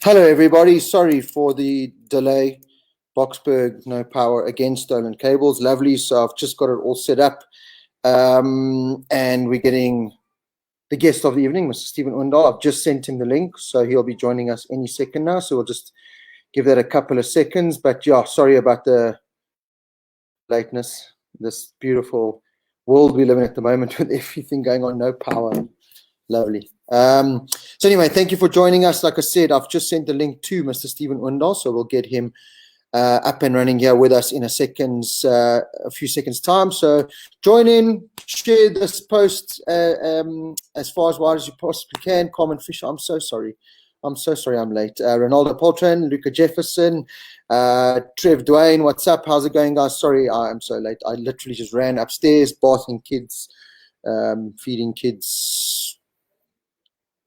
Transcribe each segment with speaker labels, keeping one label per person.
Speaker 1: Hello, everybody. Sorry for the delay. Boxberg, no power, again, stolen cables. Lovely. So I've just got it all set up. And we're getting the guest of the evening, Mr. Stephen Odendaal. I've just sent him the link, so he'll be joining us any second now. So we'll just give that a couple of seconds. But yeah, sorry about the lateness. This beautiful world we live in at the moment with everything going on, no power. Lovely. So anyway, thank you for joining us. Like I said, I've just sent the link to Mr. Stephen Odendaal, so we'll get him up and running here with us in a few seconds time. So join in, share this post as far as wide as you possibly can. Carmen Fisher, I'm so sorry I'm late. Ronaldo Poltron, Luca Jefferson, Trev Dwayne, what's up? How's it going, guys? Sorry, I'm so late. I literally just ran upstairs, bathing kids, feeding kids,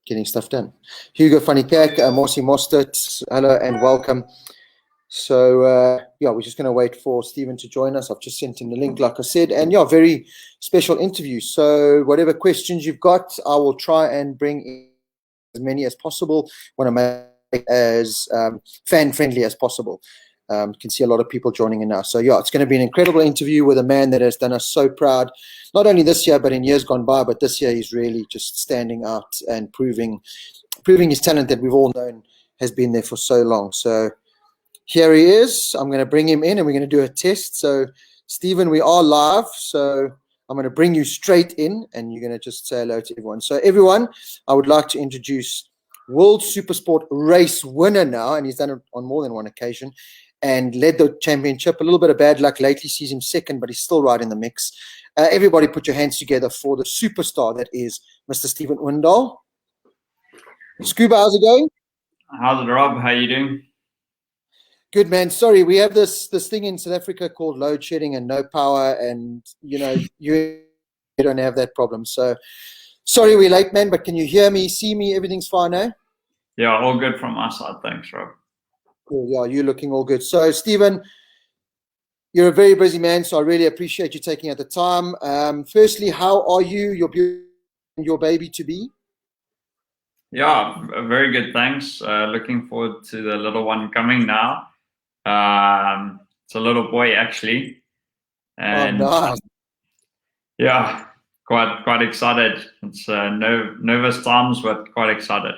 Speaker 1: getting stuff done. Hugo Funny Kak, Morsi Mostert, hello and welcome. So, yeah, we're just going to wait for Stephen to join us. I've just sent him the link, like I said. And, yeah, very special interview. So whatever questions you've got, I will try and bring in as many as possible. Want to make it as fan-friendly as possible. You can see a lot of people joining in now. So, yeah, it's going to be an incredible interview with a man that has done us so proud, not only this year, but in years gone by. But this year he's really just standing out and proving his talent that we've all known has been there for so long. So, here he is. I'm going to bring him in and we're going to do a test. So, Stephen, we are live. So, I'm going to bring you straight in and you're going to just say hello to everyone. So, everyone, I would like to introduce World Supersport race winner now, and he's done it on more than one occasion and led the championship. A little bit of bad luck lately, sees him second, but he's still right in the mix. Everybody put your hands together for the superstar that is Mr. Stephen Odendaal. Scuba, how's it going?
Speaker 2: How's it, Rob? How you doing?
Speaker 1: Good, man. Sorry, we have this thing in South Africa called load shedding and no power, and you don't have that problem. So sorry we're late, man, but can you hear me, see me? Everything's fine, eh?
Speaker 2: Yeah, all good from my side. Thanks, Rob.
Speaker 1: Cool. Yeah, you're looking all good. So, Stephen, you're a very busy man, so I really appreciate you taking out the time. Firstly, how are you, your baby to be?
Speaker 2: Yeah, very good. Thanks. Looking forward to the little one coming now. It's a little boy actually, and
Speaker 1: nice.
Speaker 2: Yeah, quite excited. It's nervous times, but quite excited.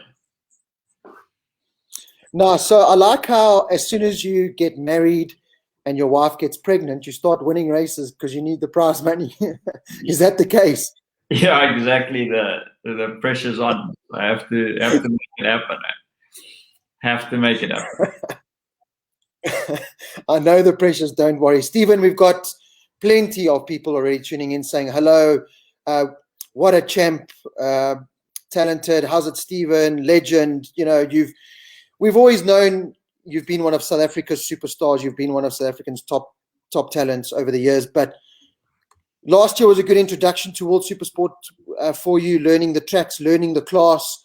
Speaker 1: No, so I like how as soon as you get married and your wife gets pregnant, you start winning races because you need the prize money. Is that the case?
Speaker 2: Yeah, exactly. The pressure's on. I have to make it happen. Have to make it happen.
Speaker 1: I know the pressures, don't worry. Stephen, we've got plenty of people already tuning in saying hello. What a champ, talented. How's it, Stephen? Legend. We've always known you've been one of South Africa's superstars. You've been one of South Africa's top talents over the years. But last year was a good introduction to World Supersport for you, learning the tracks, learning the class,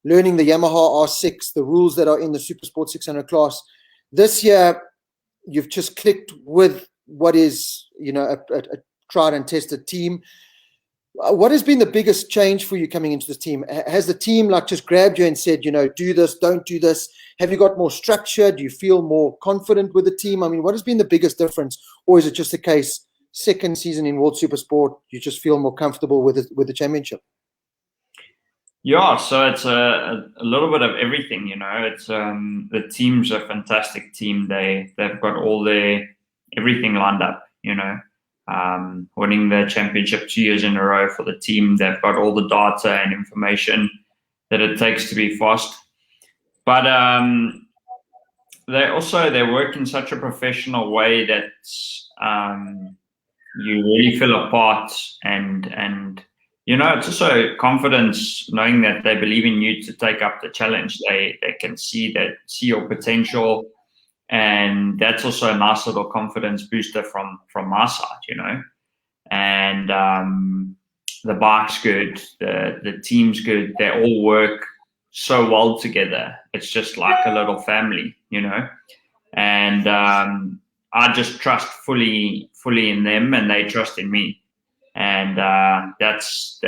Speaker 1: learning the Yamaha R6, the rules that are in the Supersport 600 class. This year, you've just clicked with what is, a tried and tested team. What has been the biggest change for you coming into this team? Has the team just grabbed you and said, do this, don't do this? Have you got more structure? Do you feel more confident with the team? I mean, what has been the biggest difference? Or is it just the case, second season in World Supersport, you just feel more comfortable with the championship?
Speaker 2: Yeah, so it's a little bit of everything, It's the team's a fantastic team. They've got everything lined up, winning the championship 2 years in a row for the team. They've got all the data and information that it takes to be fast. But they work in such a professional way that you really feel a part and it's also confidence, knowing that they believe in you to take up the challenge. They can see your potential, and that's also a nice little confidence booster from my side, And the bike's good, the team's good. They all work so well together. It's just like a little family, And I just trust fully in them, and they trust in me. And that's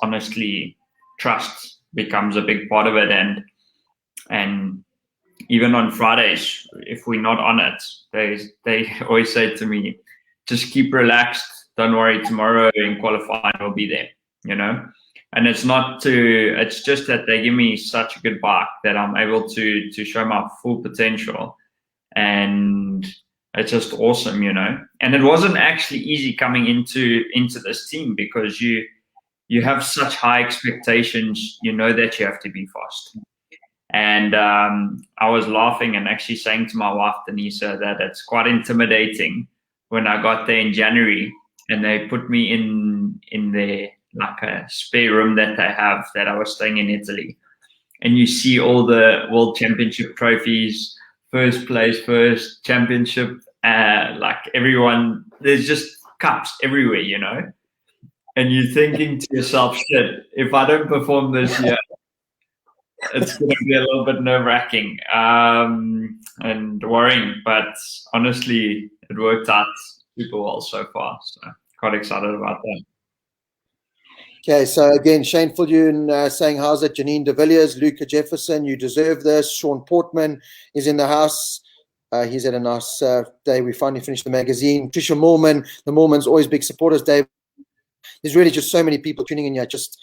Speaker 2: honestly, trust becomes a big part of it, and even on Fridays, if we're not on it, they always say to me, just keep relaxed. Don't worry, tomorrow in qualifying we'll be there, you know. And it's just that they give me such a good bike that I'm able to show my full potential, and it's just awesome, you know. And it wasn't actually easy coming into this team, because you have such high expectations, you know, that you have to be fast. And I was laughing and actually saying to my wife, Denisa, that it's quite intimidating when I got there in January and they put me in their, like, a spare room that they have, that I was staying in Italy. And you see all the World Championship trophies, first place, first championship, like everyone, there's just cups everywhere, you know. And you're thinking to yourself, shit, if I don't perform this year, it's going to be a little bit nerve-wracking and worrying. But honestly, it worked out super well so far. So quite excited about that.
Speaker 1: Okay, so again, Shane Fillion saying, how's it? Janine de Villiers, Luca Jefferson, you deserve this. Sean Portman is in the house. He's had a nice day. We finally finished the magazine. Trisha Moorman, the Moormans, always big supporters. Dave, there's really just so many people tuning in here. Just,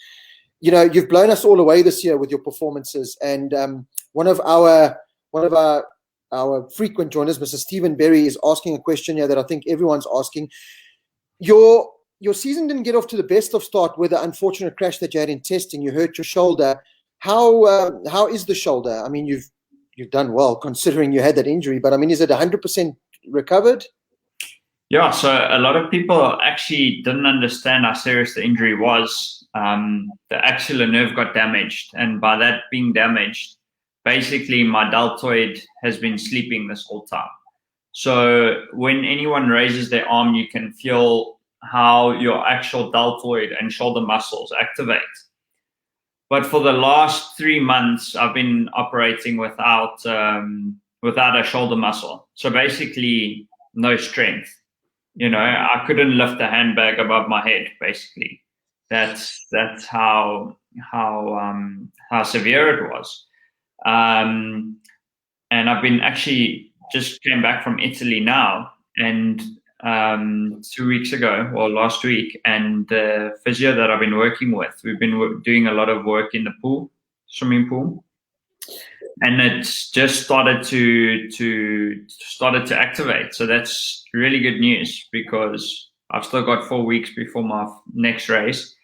Speaker 1: you know, you've blown us all away this year with your performances. And one of our frequent joiners, Mr. Stephen Berry, is asking a question here that I think everyone's asking. Your season didn't get off to the best of start with the unfortunate crash that you had in testing. You hurt your shoulder. How is the shoulder? I mean, you've done well considering you had that injury, but I mean, is it 100% recovered?
Speaker 2: Yeah, so a lot of people actually didn't understand how serious the injury was. The axillary nerve got damaged, and by that being damaged, basically my deltoid has been sleeping this whole time. So when anyone raises their arm, you can feel how your actual deltoid and shoulder muscles activate. But for the last 3 months, I've been operating without a shoulder muscle. So basically, no strength. You know, I couldn't lift a handbag above my head. Basically, that's how severe it was. And I've been actually just came back from Italy now, and 2 weeks ago, or last week, and the physio that I've been working with, we've been doing a lot of work in the swimming pool, and it's just started to activate. So that's really good news, because I've still got 4 weeks before my next race,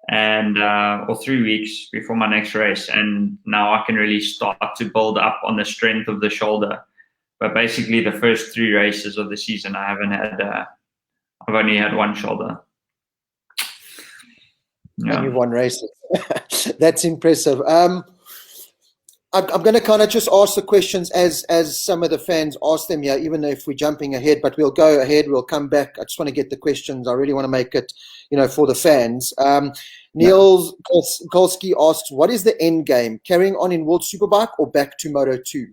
Speaker 2: and or 3 weeks before my next race, and now I can really start to build up on the strength of the shoulder. But basically, the first 3 races of the season, I haven't had. I've only had one shoulder.
Speaker 1: Yeah. And you've won races. That's impressive. I'm going to kind of just ask the questions as some of the fans ask them here, even if we're jumping ahead. But we'll go ahead. We'll come back. I just want to get the questions. I really want to make it, you know, for the fans. Niels Kolsky asks, "What is the end game? Carrying on in World Superbike or back to Moto 2?"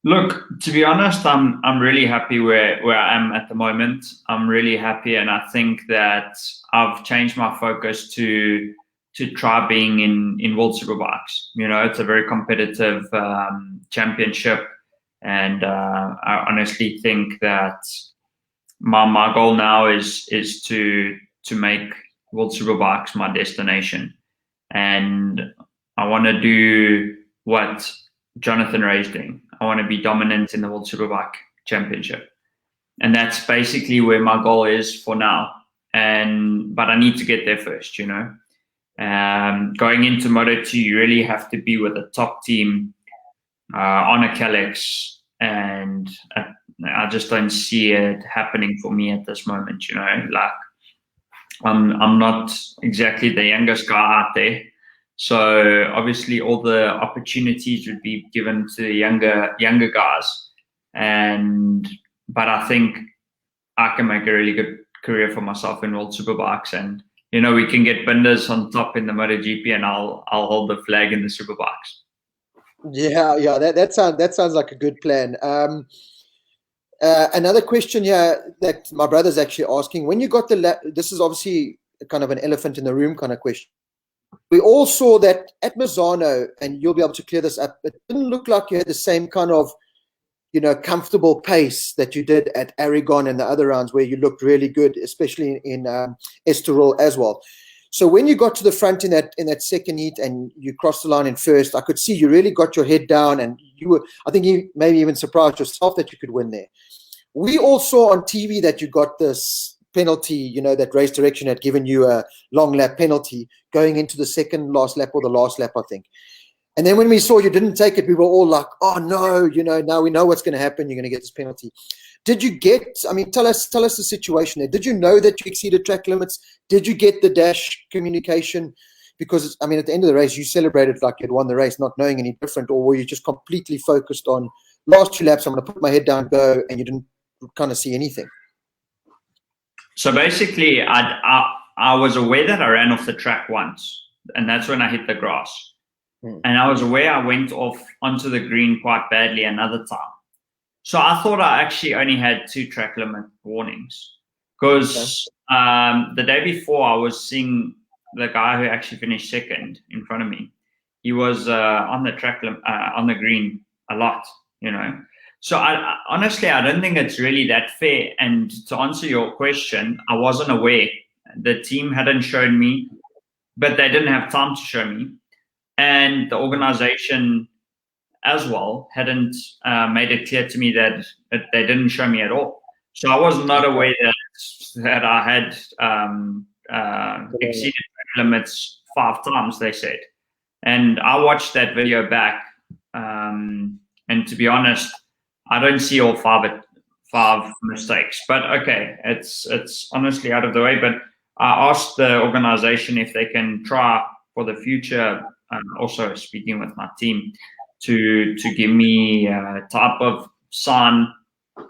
Speaker 2: Look, to be honest, I'm really happy where I am at the moment. I'm really happy, and I think that I've changed my focus to try being in World Superbikes. You know, it's a very competitive championship, and I honestly think that my goal now is to make World Superbikes my destination, and I want to do what Jonathan Ray's doing. I want to be dominant in the World Superbike Championship, and that's basically where my goal is for now. But I need to get there first, you know. Going into Moto2, you really have to be with a top team on a Kalex, and I just don't see it happening for me at this moment, you know. Like, I'm not exactly the youngest guy out there. So obviously all the opportunities would be given to the younger guys, but I think I can make a really good career for myself in World Superbikes, and you know, we can get Binders on top in the Motogp, and I'll hold the flag in the Superbikes.
Speaker 1: Yeah, that sounds like a good plan. Another question here that my brother's actually asking: when you got this is obviously kind of an elephant in the room kind of question. we all saw that at Misano, and you'll be able to clear this up, it didn't look like you had the same kind of, comfortable pace that you did at Aragon and the other rounds where you looked really good, especially in Estoril as well. So when you got to the front in that second heat and you crossed the line in first, I could see you really got your head down, and I think you maybe even surprised yourself that you could win there. We all saw on TV that you got this penalty, that Race Direction had given you a long lap penalty going into the second last lap or the last lap, I think. And then when we saw you didn't take it, we were all like, oh no, now we know what's going to happen. You're going to get this penalty. Did you tell us the situation there. Did you know that you exceeded track limits? Did you get the dash communication? Because, at the end of the race, you celebrated like you'd won the race, not knowing any different, or were you just completely focused on last 2 laps, I'm going to put my head down, go, and you didn't kind of see anything?
Speaker 2: So basically, I was aware that I ran off the track once, and that's when I hit the grass. And I was aware I went off onto the green quite badly another time. So I thought I actually only had 2 track limit warnings, because the day before I was seeing the guy who actually finished second in front of me. He was on the track on the green a lot, So honestly, I don't think it's really that fair. And to answer your question, I wasn't aware. The team hadn't shown me, but they didn't have time to show me. And the organization as well hadn't made it clear to me that they didn't show me at all. So I was not aware that I had exceeded limits 5 times, they said. And I watched that video back. And to be honest, I don't see all 5 mistakes. But okay, it's honestly out of the way. But I asked the organization if they can try for the future, also speaking with my team, to give me a type of sign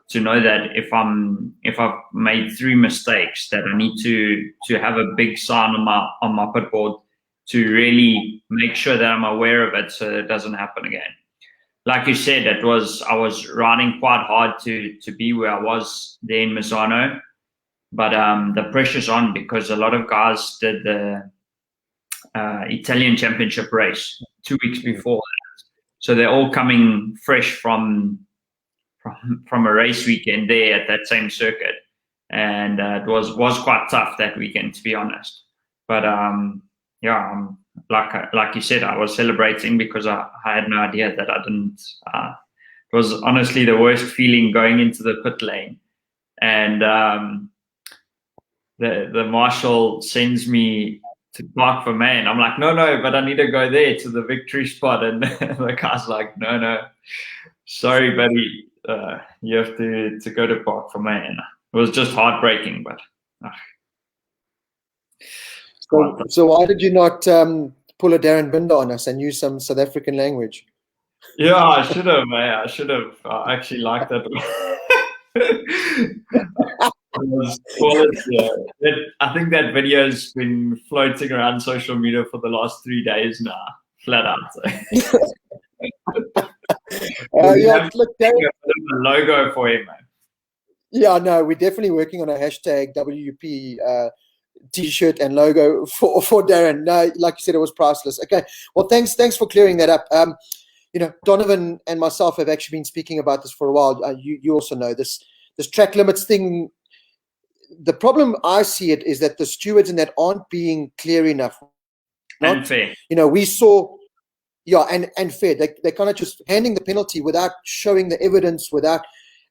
Speaker 2: to know that if I've made 3 mistakes, that I need to have a big sign on my pit board to really make sure that I'm aware of it, so it doesn't happen again. Like you said, I was riding quite hard to be where I was there in Misano, but the pressure's on because a lot of guys did the Italian Championship race 2 weeks before that. So they're all coming fresh from a race weekend there at that same circuit, and it was quite tough that weekend, to be honest. But like you said, I was celebrating because I had no idea that I didn't. It was honestly the worst feeling going into the pit lane, and the marshal sends me to park for man. I'm like, no, but I need to go there to the victory spot. And the guy's like, no, sorry, buddy, you have to go to park for man. It was just heartbreaking, but.
Speaker 1: So why did you not pull a Darren Binder on us and use some South African language?
Speaker 2: Yeah, I should have, man. I should have. I actually liked that. I think that video has been floating around social media for the last 3 days now, flat out.
Speaker 1: Look, Darren,
Speaker 2: a logo for him, man.
Speaker 1: Yeah, no, we're definitely working on a hashtag WP T-shirt and logo for Darren. No, like you said, it was priceless. Okay, well, thanks for clearing that up. Donovan and myself have actually been speaking about this for a while. You also know this track limits thing. The problem I see it is that the stewards in that aren't being clear enough.
Speaker 2: And fair.
Speaker 1: We saw, and fair. They're kind of just handing the penalty without showing the evidence,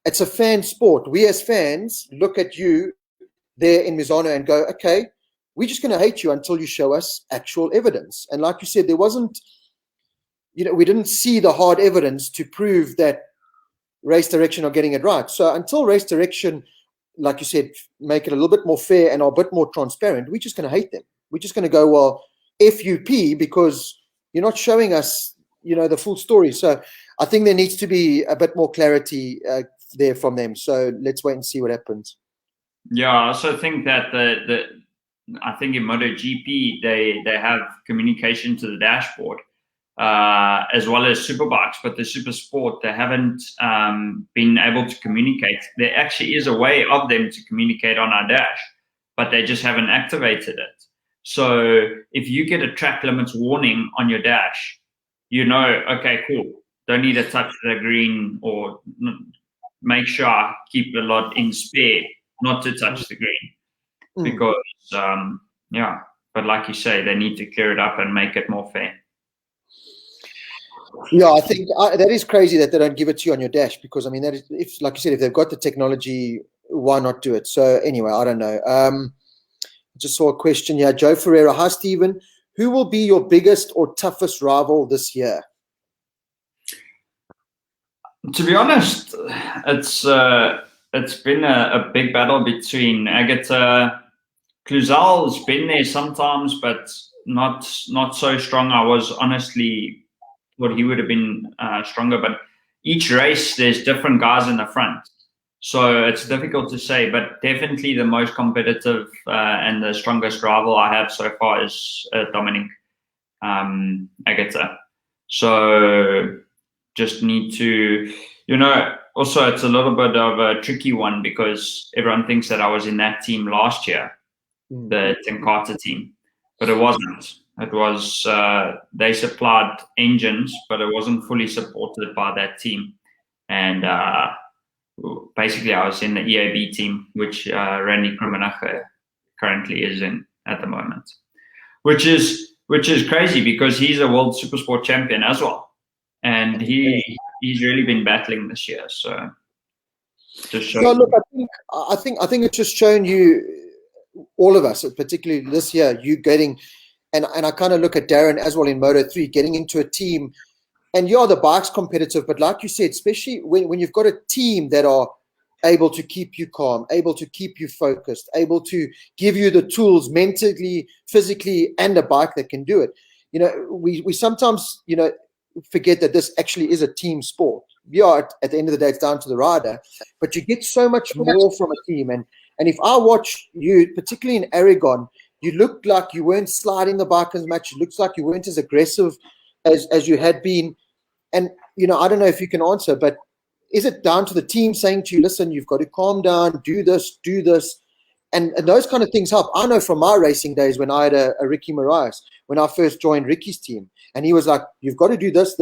Speaker 1: it's a fan sport. We as fans look at you there in Misano and go, okay, we're just going to hate you until you show us actual evidence. And like you said, there wasn't, we didn't see the hard evidence to prove that Race Direction are getting it right. So until Race Direction, like you said, make it a little bit more fair and a bit more transparent, we're just going to hate them. We're just going to go, well, FUP, because you're not showing us, the full story. So I think there needs to be a bit more clarity there from them. So let's wait and see what happens.
Speaker 2: Yeah, I also think that I think in Motogp they have communication to the dashboard as well as Superbikes, but the Super Sport they haven't been able to communicate. There actually is a way of them to communicate on our dash, but they just haven't activated it. So if you get a track limits warning on your dash, you know, okay, cool, don't need to touch the green, or make sure I keep a lot in spare not to touch the green, because yeah, but like you say, they need to clear it up and make it more fair.
Speaker 1: Yeah, I think that is crazy that they don't give it to you on your dash, because I mean, that is, if, like you said, if they've got the technology, why not do it? So anyway, I don't know. Just saw a question here. Joe Ferreira. Hi, Stephen. Who will be your biggest or toughest rival this year?
Speaker 2: To be honest, it's been a big battle between Agatha. Cluzel's been there sometimes, but not so strong. I was honestly thought he would have been stronger, but each race there's different guys in the front. So it's difficult to say, but definitely the most competitive and the strongest rival I have so far is Dominic Agatha. So just need to, also it's a little bit of a tricky one, because everyone thinks that I was in that team last year, the Tim Carter team, but it wasn't. It was, they supplied engines, but it wasn't fully supported by that team. And basically, I was in the EAB team, which Randy Krummenacher currently is in at the moment, which is crazy, because he's a world supersport champion as well, and he's really been battling this year. So just shows.
Speaker 1: No, look, I think it's just shown you, all of us, particularly this year, you getting, and I kind of look at Darren as well in Moto3, getting into a team. And the bike's competitive, but like you said, especially when you've got a team that are able to keep you calm, able to keep you focused, able to give you the tools mentally, physically, and a bike that can do it. We sometimes, forget that this actually is a team sport. Yeah, at the end of the day, it's down to the rider, but you get so much more from a team. And if I watch you, particularly in Aragon, you looked like you weren't sliding the bike as much. It looks like you weren't as aggressive as you had been. And, I don't know if you can answer, but is it down to the team saying to you, listen, you've got to calm down, do this, and those kind of things help? I know from my racing days when I had a Ricky Moraes, when I first joined Ricky's team, and he was like, you've got to do this.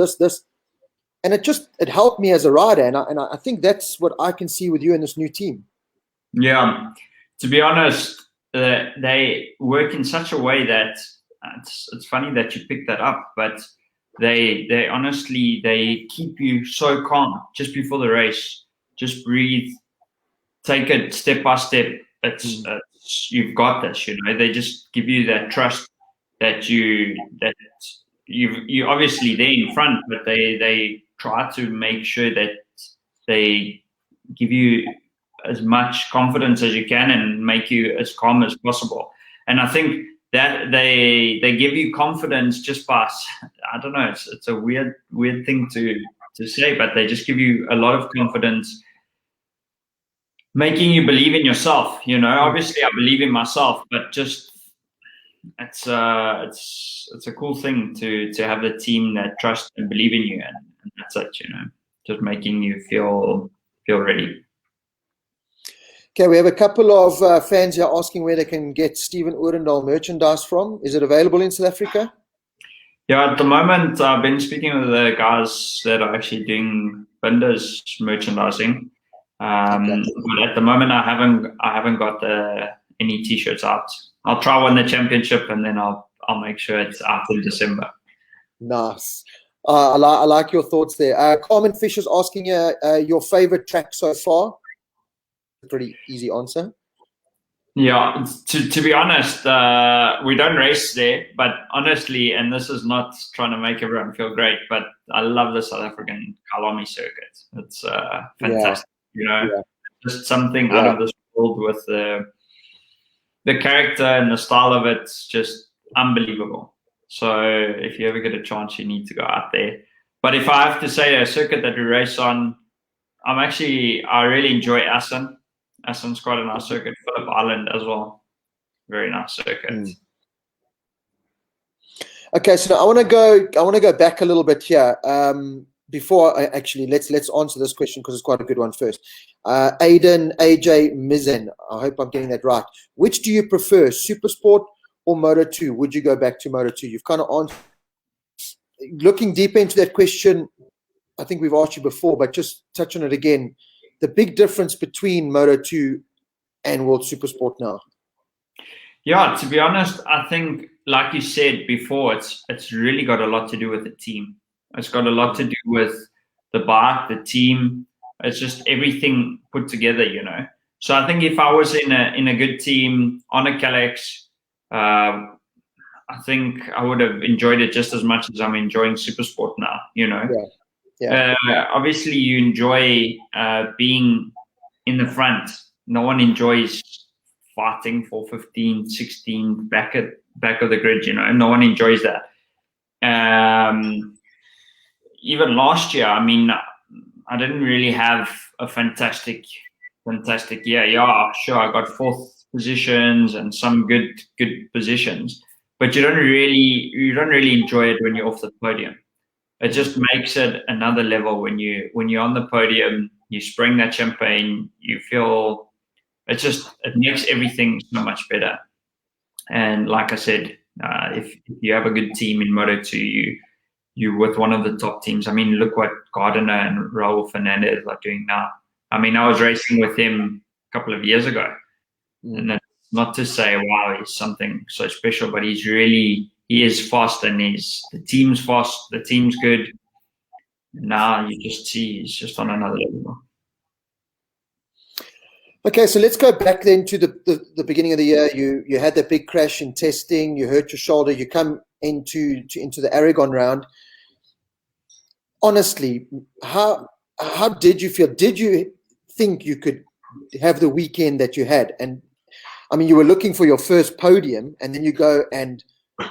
Speaker 1: And it helped me as a rider. And I think that's what I can see with you in this new team.
Speaker 2: Yeah, to be honest, they work in such a way that it's funny that you picked that up, but they honestly, they keep you so calm just before the race. Just breathe, take it step by step. You've got this. They just give you that trust that you obviously they're in front, but they try to make sure that they give you as much confidence as you can and make you as calm as possible. And I think that they give you confidence just by, I don't know, it's a weird thing to say, but they just give you a lot of confidence, making you believe in yourself. Obviously I believe in myself, but just it's a cool thing to have the team that trust and believe in you, and that's it. Just making you feel ready.
Speaker 1: Okay, we have a couple of fans here asking where they can get Stephen Odendaal merchandise from. Is it available in South Africa?
Speaker 2: Yeah, at the moment, I've been speaking with the guys that are actually doing Binder's merchandising. Okay. But at the moment, I haven't got any T-shirts out. I'll try win the championship, and then I'll make sure it's out in December.
Speaker 1: Nice. I like your thoughts there. Carmen Fisher's asking your favorite track so far. Pretty easy answer.
Speaker 2: Yeah, to be honest, we don't race there, but honestly, and this is not trying to make everyone feel great, but I love the South African Kalami circuit. It's fantastic, just something out of this world with the character and the style of it's just unbelievable. So if you ever get a chance, you need to go out there. But if I have to say a circuit that we race on, I really enjoy Assen. Assen's quite a nice circuit. Phillip Island as well, very nice circuit.
Speaker 1: Okay, so I want to go back a little bit here. Before let's answer this question because it's quite a good one first. Aiden AJ Mizen, I hope I'm getting that right. Which do you prefer, Supersport or Moto2? Would you go back to Moto2? You've kind of answered. Looking deeper into that question, I think we've asked you before, but just touch on it again. The big difference between Moto2 and World Supersport now.
Speaker 2: Yeah, to be honest, I think, like you said before, it's really got a lot to do with the team. It's got a lot to do with the bike, the team. It's just everything put together, you know. So I think if I was in a good team on a Calyx, I think I would have enjoyed it just as much as I'm enjoying Supersport now, you know.
Speaker 1: Yeah.
Speaker 2: Obviously, you enjoy being in the front. No one enjoys fighting for 15, 16 back of the grid, you know. No one enjoys that. Even last year, I mean, I didn't really have a fantastic year. Yeah, sure, I got 4th positions and some good positions, but you don't really enjoy it when you're off the podium. It just makes it another level when you're on the podium. You spraying that champagne, you feel it makes everything so much better. And like I said, if you have a good team in Moto2, you're with one of the top teams. I mean, look what Gardner and Raul Fernandez are doing now. I mean, I was racing with him a couple of years ago. And that's not to say, wow, he's something so special, but he is fast, and the team's fast, the team's good. Now you just see he's just on another level.
Speaker 1: Okay, so let's go back then to the beginning of the year. You had that big crash in testing. You hurt your shoulder. You come into the Aragon round. Honestly, how did you feel? Did you think you could have the weekend that you had? And I mean, you were looking for your first podium, and then you go and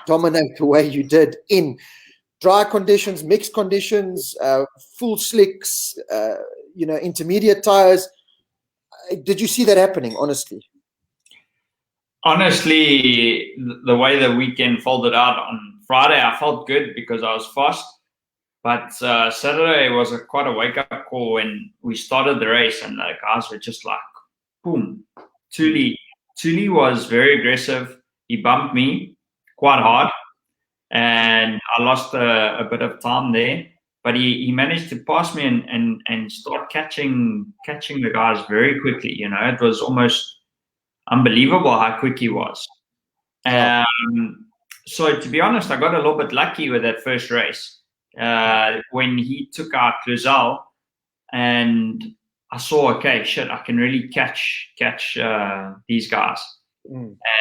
Speaker 1: dominate the way you did in dry conditions, mixed conditions, full slicks, intermediate tires. Did you see that happening, honestly?
Speaker 2: Honestly, the way the weekend folded out on Friday, I felt good because I was fast. But Saturday was quite a wake-up call when we started the race, and the guys were just like, boom. Thule was very aggressive. He bumped me quite hard, and I lost a bit of time there. But he managed to pass me and start catching the guys very quickly. You know, it was almost unbelievable how quick he was. So to be honest, I got a little bit lucky with that first race. When he took out Cluzel, and I saw, okay, shit, I can really catch these guys.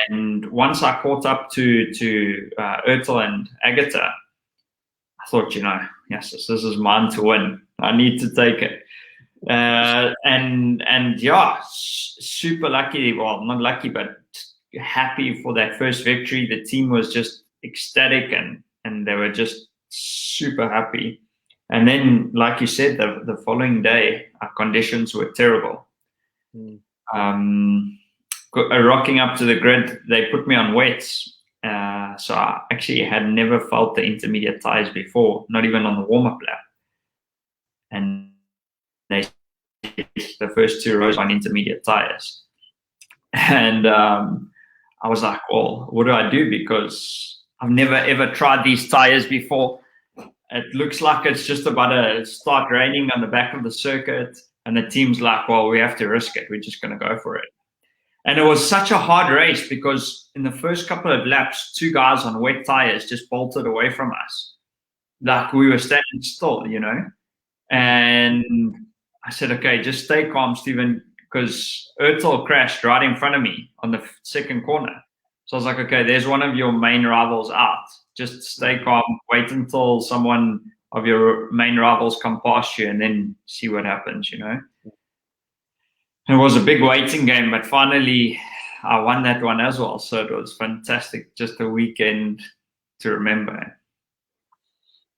Speaker 2: And once I caught up to Ertel and Agatha, I thought, yes, this is mine to win. I need to take it. And yeah, super lucky. Well, not lucky, but happy for that first victory. The team was just ecstatic, and they were just super happy. And then, like you said, the following day, our conditions were terrible. Rocking up to the grid, they put me on wets. So I actually had never felt the intermediate tires before, not even on the warm-up lap. And they the first 2 rows on intermediate tires. And I was like, well, what do I do? Because I've never ever tried these tires before. It looks like it's just about to start raining on the back of the circuit. And the team's like, well, we have to risk it. We're just going to go for it. And it was such a hard race because in the first couple of laps, 2 guys on wet tires just bolted away from us. Like we were standing still, And I said, okay, just stay calm, Stephen, because Ertel crashed right in front of me on the second corner. So I was like, okay, there's one of your main rivals out. Just stay calm, wait until someone of your main rivals come past you and then see what happens, It was a big waiting game, but finally I won that one as well. So it was fantastic, just a weekend to remember.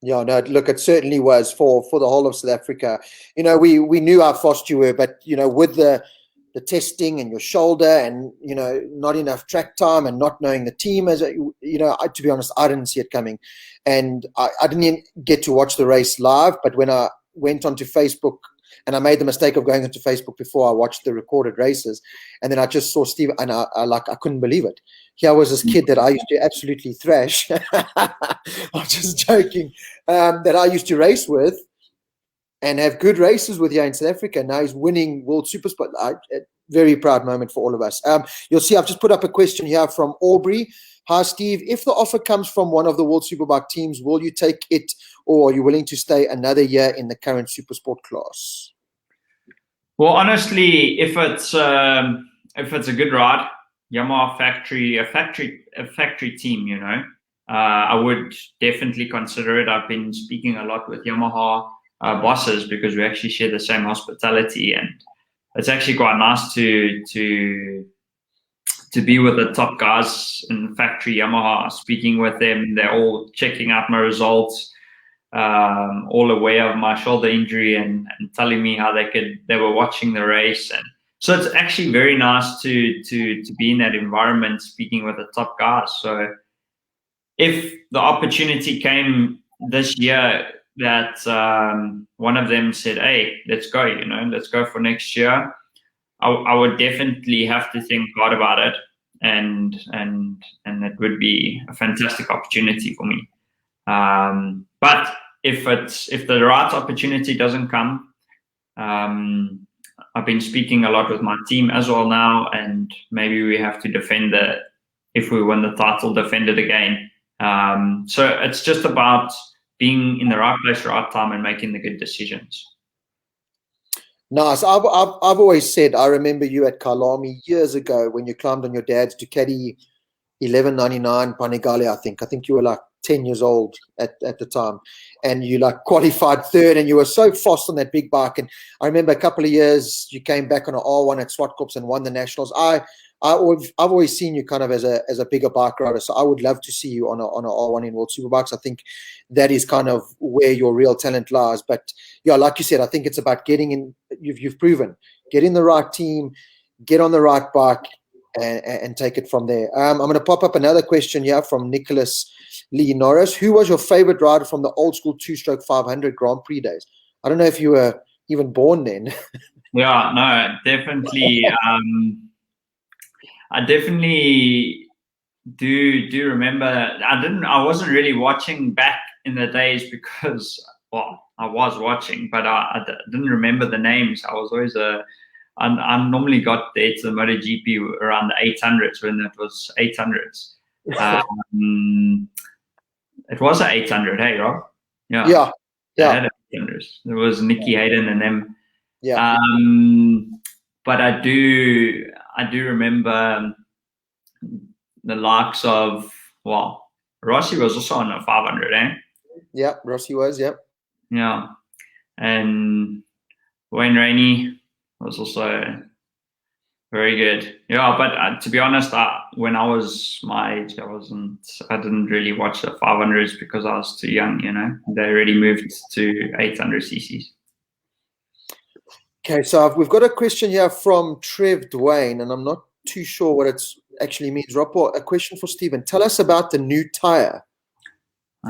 Speaker 1: Yeah, no, look, it certainly was for the whole of South Africa. We knew how fast you were, but, with the testing and your shoulder and, not enough track time and not knowing the team, to be honest, I didn't see it coming. And I didn't even get to watch the race live, but when I went onto Facebook And I made the mistake of going into Facebook before I watched the recorded races. And then I just saw Steve, and I couldn't believe it. Here was this kid that I used to absolutely thrash. I'm just joking. That I used to race with and have good races with here in South Africa. Now he's winning World Supersport. Very proud moment for all of us. You'll see I've just put up a question here from Aubrey. Hi, Steve. If the offer comes from one of the World Superbike teams, will you take it, or are you willing to stay another year in the current Supersport class?
Speaker 2: Well, honestly, if it's a good ride, Yamaha factory, a factory team, you know, I would definitely consider it. I've been speaking a lot with Yamaha bosses because we actually share the same hospitality, and it's actually quite nice to be with the top guys in factory Yamaha, speaking with them. They're all checking out my results, all aware of my shoulder injury, and telling me how they were watching the race. And so it's actually very nice to be in that environment, speaking with the top guys. So if the opportunity came this year that one of them said, "Hey, let's go, you know, let's go for next year," I would definitely have to think hard about it, and it would be a fantastic opportunity for me. But if the right opportunity doesn't come, I've been speaking a lot with my team as well now, and maybe we have to defend it. If we win the title, defend it again. So it's just about being in the right place, right time, and making the good decisions.
Speaker 1: Nice. I've always said, I remember you at Kyalami years ago when you climbed on your dad's Ducati 1199 Panigale, I think you were like 10 years old at the time, and you like qualified third, and you were so fast on that big bike. And I remember a couple of years you came back on an R1 at Swartkops and won the nationals. I've always seen you kind of as a bigger bike rider, so I would love to see you on a R1 in World Superbikes. I think that is kind of where your real talent lies. But yeah, like you said, I think it's about getting in. You've proven, get in the right team, get on the right bike, and take it from there. I'm going to pop up another question here from Nicholas Lee Norris. Who was your favorite rider from the old school 2-stroke 500 Grand Prix days? I don't know if you were even born then.
Speaker 2: Yeah, no, definitely. I definitely do remember. I wasn't really watching back in the days because, well, I was watching, but I didn't remember the names. I was always I normally got there to the Motogp around the 800s when it was 800s. It was an 800, hey, Rob?
Speaker 1: Yeah.
Speaker 2: Had 800s. There was Nicky Hayden and them.
Speaker 1: Yeah.
Speaker 2: But I do remember the likes of, well, Rossi was also on a 500, eh?
Speaker 1: Yeah, Rossi was, yep.
Speaker 2: Yeah. And Wayne Rainey was also very good. Yeah, but to be honest, when I was my age, I didn't really watch the 500s because I was too young, you know. They already moved to 800 cc's.
Speaker 1: Okay, so we've got a question here from Trev Dwayne, and I'm not too sure what it actually means. Ropo, a question for Stephen. Tell us about the new tire.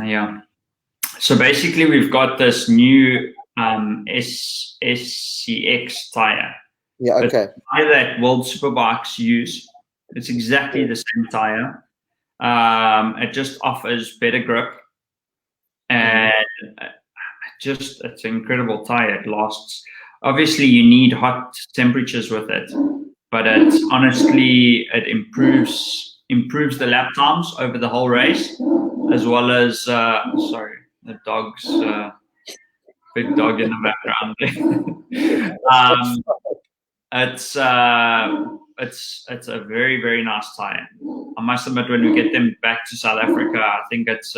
Speaker 2: Yeah. So basically, we've got this new SCX tire.
Speaker 1: Yeah, okay.
Speaker 2: It's a tire that World Superbikes use. It's exactly the same tire. It just offers better grip, and it's an incredible tire. It lasts. Obviously, you need hot temperatures with it, but it improves the lap times over the whole race, as well as sorry, the dog's big dog in the background. It's a very, very nice tire. I must admit, when we get them back to South Africa, I think it's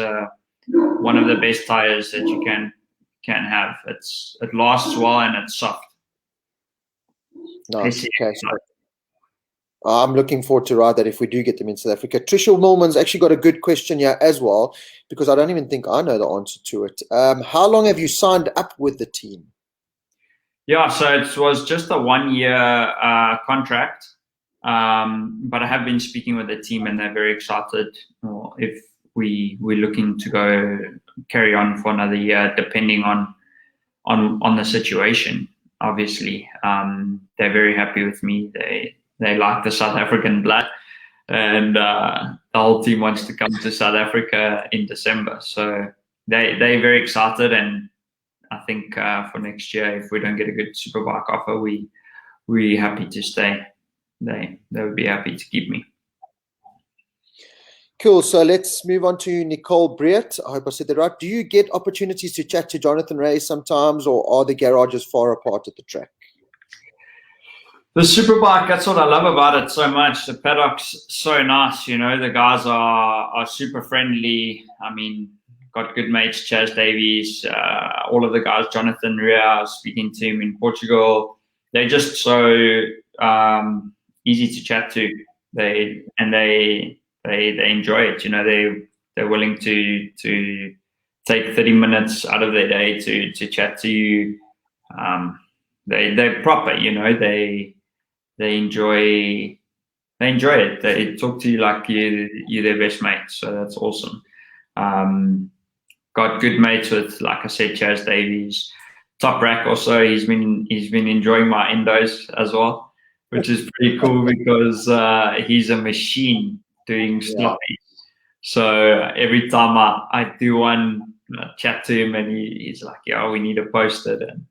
Speaker 2: one of the best tires that you can have. It lasts well and it's soft.
Speaker 1: Nice. Okay, so I'm looking forward to ride that if we do get them in South Africa. Tricia Millman's actually got a good question here as well, because I don't even think I know the answer to it. How long have you signed up with the team?
Speaker 2: Yeah, so it was just a 1-year contract, but I have been speaking with the team, and they're very excited if we're looking to go carry on for another year, depending on the situation. obviously. They're very happy with me. They like the South African blood, and the whole team wants to come to South Africa in December. So they're very excited, and I think for next year, if we don't get a good Superbike offer, we're happy to stay. They would be happy to keep me.
Speaker 1: Cool. So let's move on to Nicole Breert. I hope I said that right. Do you get opportunities to chat to Jonathan Ray sometimes, or are the garages far apart at the track?
Speaker 2: The Superbike, that's what I love about it so much. The paddock's so nice, the guys are super friendly. I mean, got good mates, Chaz Davies, all of the guys, Jonathan Rea, I was speaking to him in Portugal. They're just so easy to chat to. They enjoy it. They're willing to take 30 minutes out of their day to chat to you. They're proper, they enjoy it. They talk to you like you're their best mate. So that's awesome. Got good mates with, like I said, Chaz Davies. Top Rack also, he's been enjoying my endos as well, which is pretty cool because he's a machine doing sloppy. So every time I do one, I chat to him, and he's like, "Yeah, we need to post it," and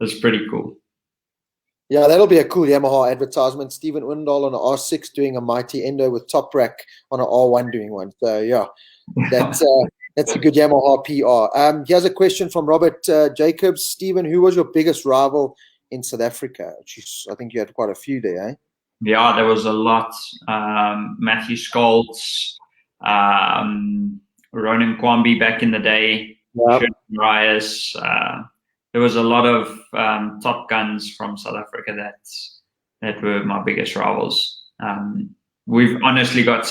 Speaker 2: it's pretty cool.
Speaker 1: Yeah, that'll be a cool Yamaha advertisement. Stephen Odendaal on an R6 doing a mighty endo with Top Rack on an R1 doing one. So yeah, that's a good Yamaha PR. Here's a question from Robert Jacobs. Stephen, who was your biggest rival in South Africa? I think you had quite a few there, eh?
Speaker 2: Yeah, there was a lot. Matthew Scholz, Ronan Kwambi back in the day, Marius. There was a lot of top guns from South Africa that were my biggest rivals. We've honestly got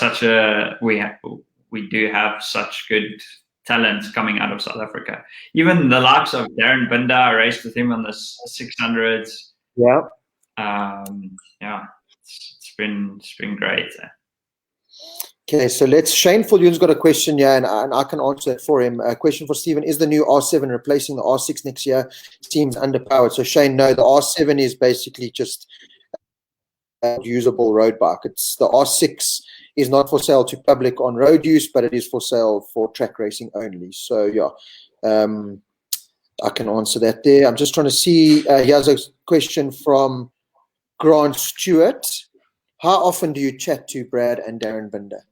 Speaker 2: we do have such good talent coming out of South Africa. Even the likes of Darren Binder, I raced with him on the 600s.
Speaker 1: Yeah.
Speaker 2: It's been great.
Speaker 1: Okay, so Shane Fulion's got a question here, and I can answer it for him. A question for Stephen: is the new R7 replacing the R6 next year? Seems underpowered. So Shane, no, the R7 is basically just a usable road bike. It's the R6 is not for sale to public on road use, but it is for sale for track racing only. So yeah, I can answer that there. I'm just trying to see. Here's a question from Grant Stewart. How often do you chat to Brad and Darren Binder?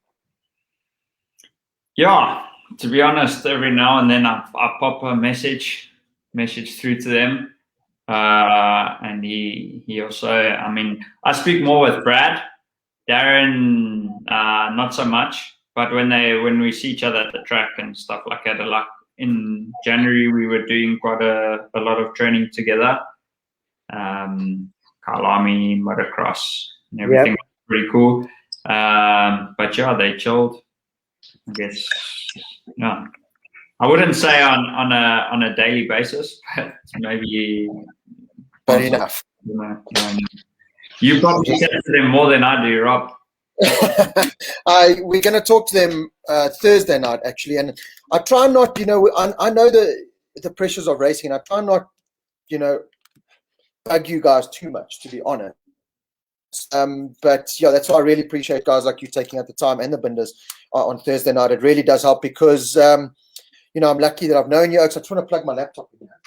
Speaker 2: Yeah, to be honest, every now and then I pop a message through to them. And he also, I mean, I speak more with Brad. Darren, not so much. But when we see each other at the track and stuff like that, like in January, we were doing quite a lot of training together. Kalami, motocross, and everything was pretty cool. But yeah, they chilled. I guess, no. I wouldn't say on a daily basis, but maybe.
Speaker 1: But enough.
Speaker 2: You probably chat to them more than I do, Rob.
Speaker 1: We're going to talk to them Thursday night, actually, and I try not, I know the pressures of racing, and I try not, bug you guys too much, to be honest. But yeah, that's why I really appreciate guys like you taking out the time, and the Binders on Thursday night. It really does help because I'm lucky that I've known you. So I just want to plug my laptop in here.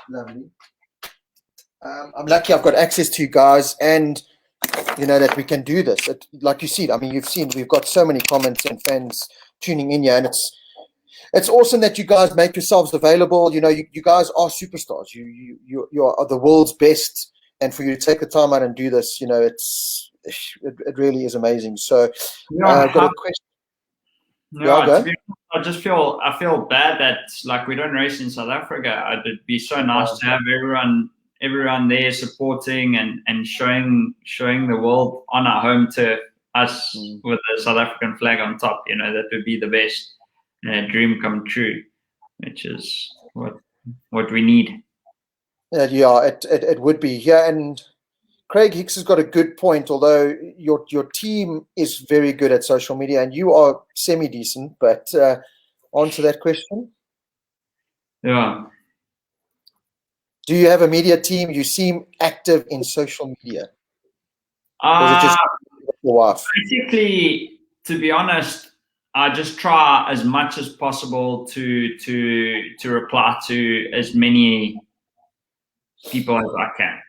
Speaker 1: Lovely. I'm lucky I've got access to you guys, and that we can do this. Like you see, I mean, you've seen we've got so many comments and fans tuning in here, and it's awesome that you guys make yourselves available. You guys are superstars. You are the world's best. And for you to take the time out and do this, it really is amazing. So, I've got a question.
Speaker 2: I feel bad that we don't race in South Africa. It'd be so nice to have everyone there supporting and showing the world on our home turf, us with the South African flag on top. That would be the best dream come true, which is what we need.
Speaker 1: Yeah, it would be. Yeah, and Craig Hicks has got a good point, although your team is very good at social media and you are semi-decent, but on to that question.
Speaker 2: Yeah.
Speaker 1: Do you have a media team? You seem active in social media. Or is it just your wife?
Speaker 2: Basically, to be honest, I just try as much as possible to reply to as many people as I can.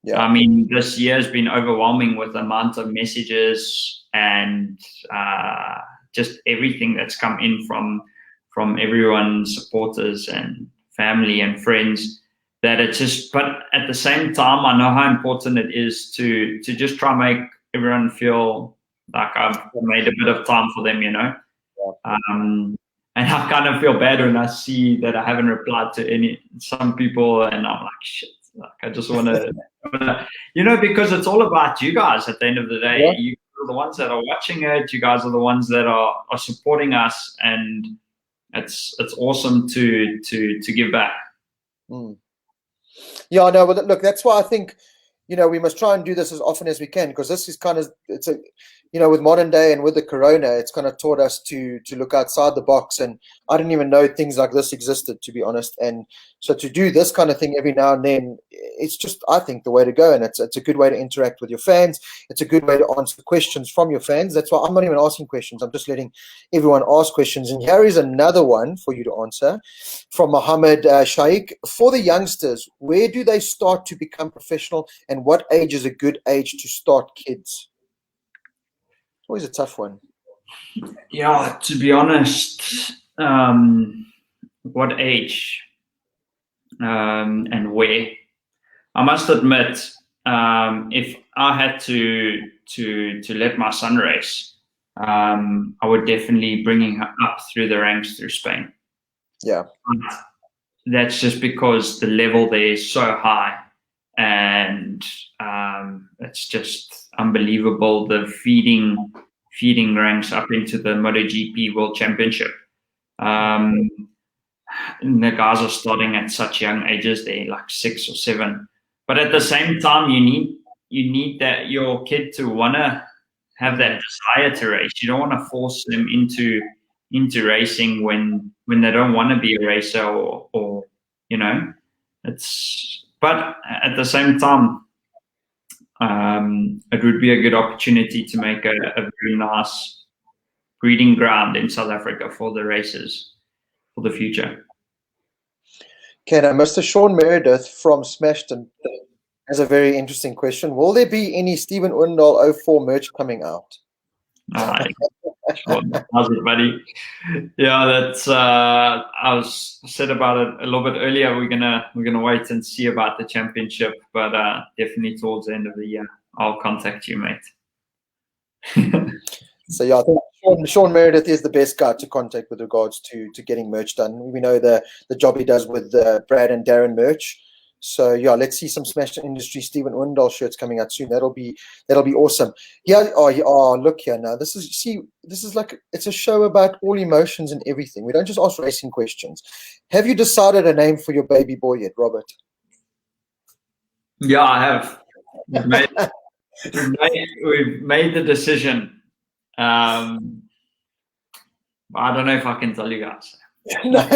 Speaker 1: Yeah.
Speaker 2: I mean, this year has been overwhelming with the amount of messages and just everything that's come in from everyone, supporters and family and friends. That it's just, but at the same time, I know how important it is to just try and make everyone feel like I've made a bit of time for them, you know. And I kind of feel bad when I see that I haven't replied to some people, and I'm like, shit. Like, I just want to, you know, because it's all about you guys at the end of the day.
Speaker 1: Yeah.
Speaker 2: You are the ones that are watching it. You guys are the ones that are supporting us, and it's awesome to give back.
Speaker 1: Yeah, no, but look, that's why I think, you know, we must try and do this as often as we can, because this is kind of, it's a, you know, with modern day and with the corona, it's kind of taught us to look outside the box. And I didn't even know things like this existed, to be honest. And so to do this kind of thing every now and then, it's just, I think, the way to go. And it's a good way to interact with your fans. It's a good way to answer questions from your fans. That's why I'm not even asking questions. I'm just letting everyone ask questions. And here is another one for you to answer from Mohammed Shaikh. For the youngsters, where do they start to become professional, and what age is a good age to start kids? It's always a tough one.
Speaker 2: Yeah, to be honest, what age and where? I must admit, if I had to let my son race, I would definitely bring him up through the ranks through Spain.
Speaker 1: Yeah.
Speaker 2: That's just because the level there is so high, and it's just unbelievable. The feeding ranks up into the Motogp World Championship. And the guys are starting at such young ages. They're like 6 or 7. But at the same time, you need that your kid to wanna have that desire to race. You don't want to force them into racing when they don't want to be a racer, or you know, it's. But at the same time, it would be a good opportunity to make a very nice breeding ground in South Africa for the racers for the future.
Speaker 1: Okay, now Mr. Sean Meredith from Smashton has a very interesting question. Will there be any Stephen Odendaal 04 merch coming out?
Speaker 2: How's it, buddy? Yeah, that's I was said about it a little bit earlier. We're gonna wait and see about the championship, but definitely towards the end of the year, I'll contact you, mate.
Speaker 1: So yeah, I think Sean Meredith is the best guy to contact with regards to getting merch done. We know the job he does with Brad and Darren merch. So yeah, let's see some Smash Industry Stephen Odendaal shirts coming out soon. That'll be awesome. Yeah. Oh, look here now. This is like, it's a show about all emotions and everything. We don't just ask racing questions. Have you decided a name for your baby boy yet, Robert?
Speaker 2: Yeah, I have. We've made the decision. I don't know if I can tell you guys.
Speaker 1: No,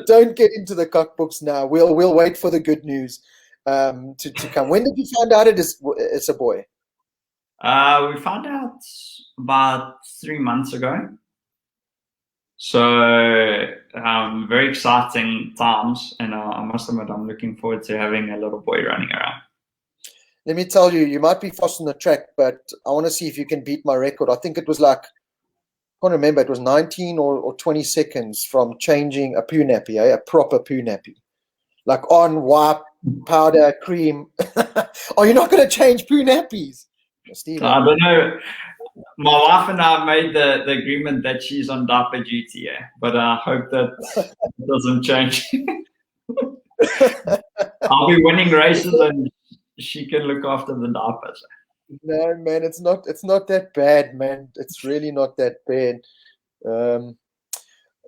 Speaker 1: don't get into the cookbooks now. We'll wait for the good news to come. When did you find out it's a boy?
Speaker 2: We found out about 3 months ago. So very exciting times, and I must admit I'm looking forward to having a little boy running around.
Speaker 1: Let me tell you, you might be fast on the track, but I want to see if you can beat my record. I think it was like, I can't remember, it was 19 or 20 seconds from changing a poo nappy, a proper poo nappy. Like on, wipe, powder, cream. Oh, you're not going to change poo nappies? Stephen.
Speaker 2: I don't know. My wife and I have made the agreement that she's on diaper duty, but I hope that doesn't change. I'll be winning races and she can look after the diapers.
Speaker 1: No, man, it's not that bad, man. It's really not that bad.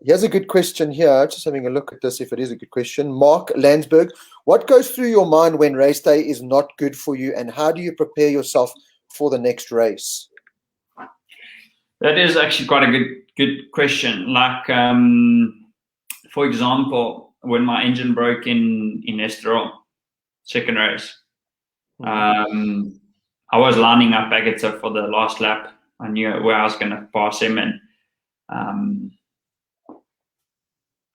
Speaker 1: Here's a good question here. Just having a look at this, if it is a good question. Mark Landsberg, what goes through your mind when race day is not good for you, and how do you prepare yourself for the next race?
Speaker 2: That is actually quite a good question. Like, for example, when my engine broke in Estoril, second race. I was lining up Agatha for the last lap. I knew where I was going to pass him, and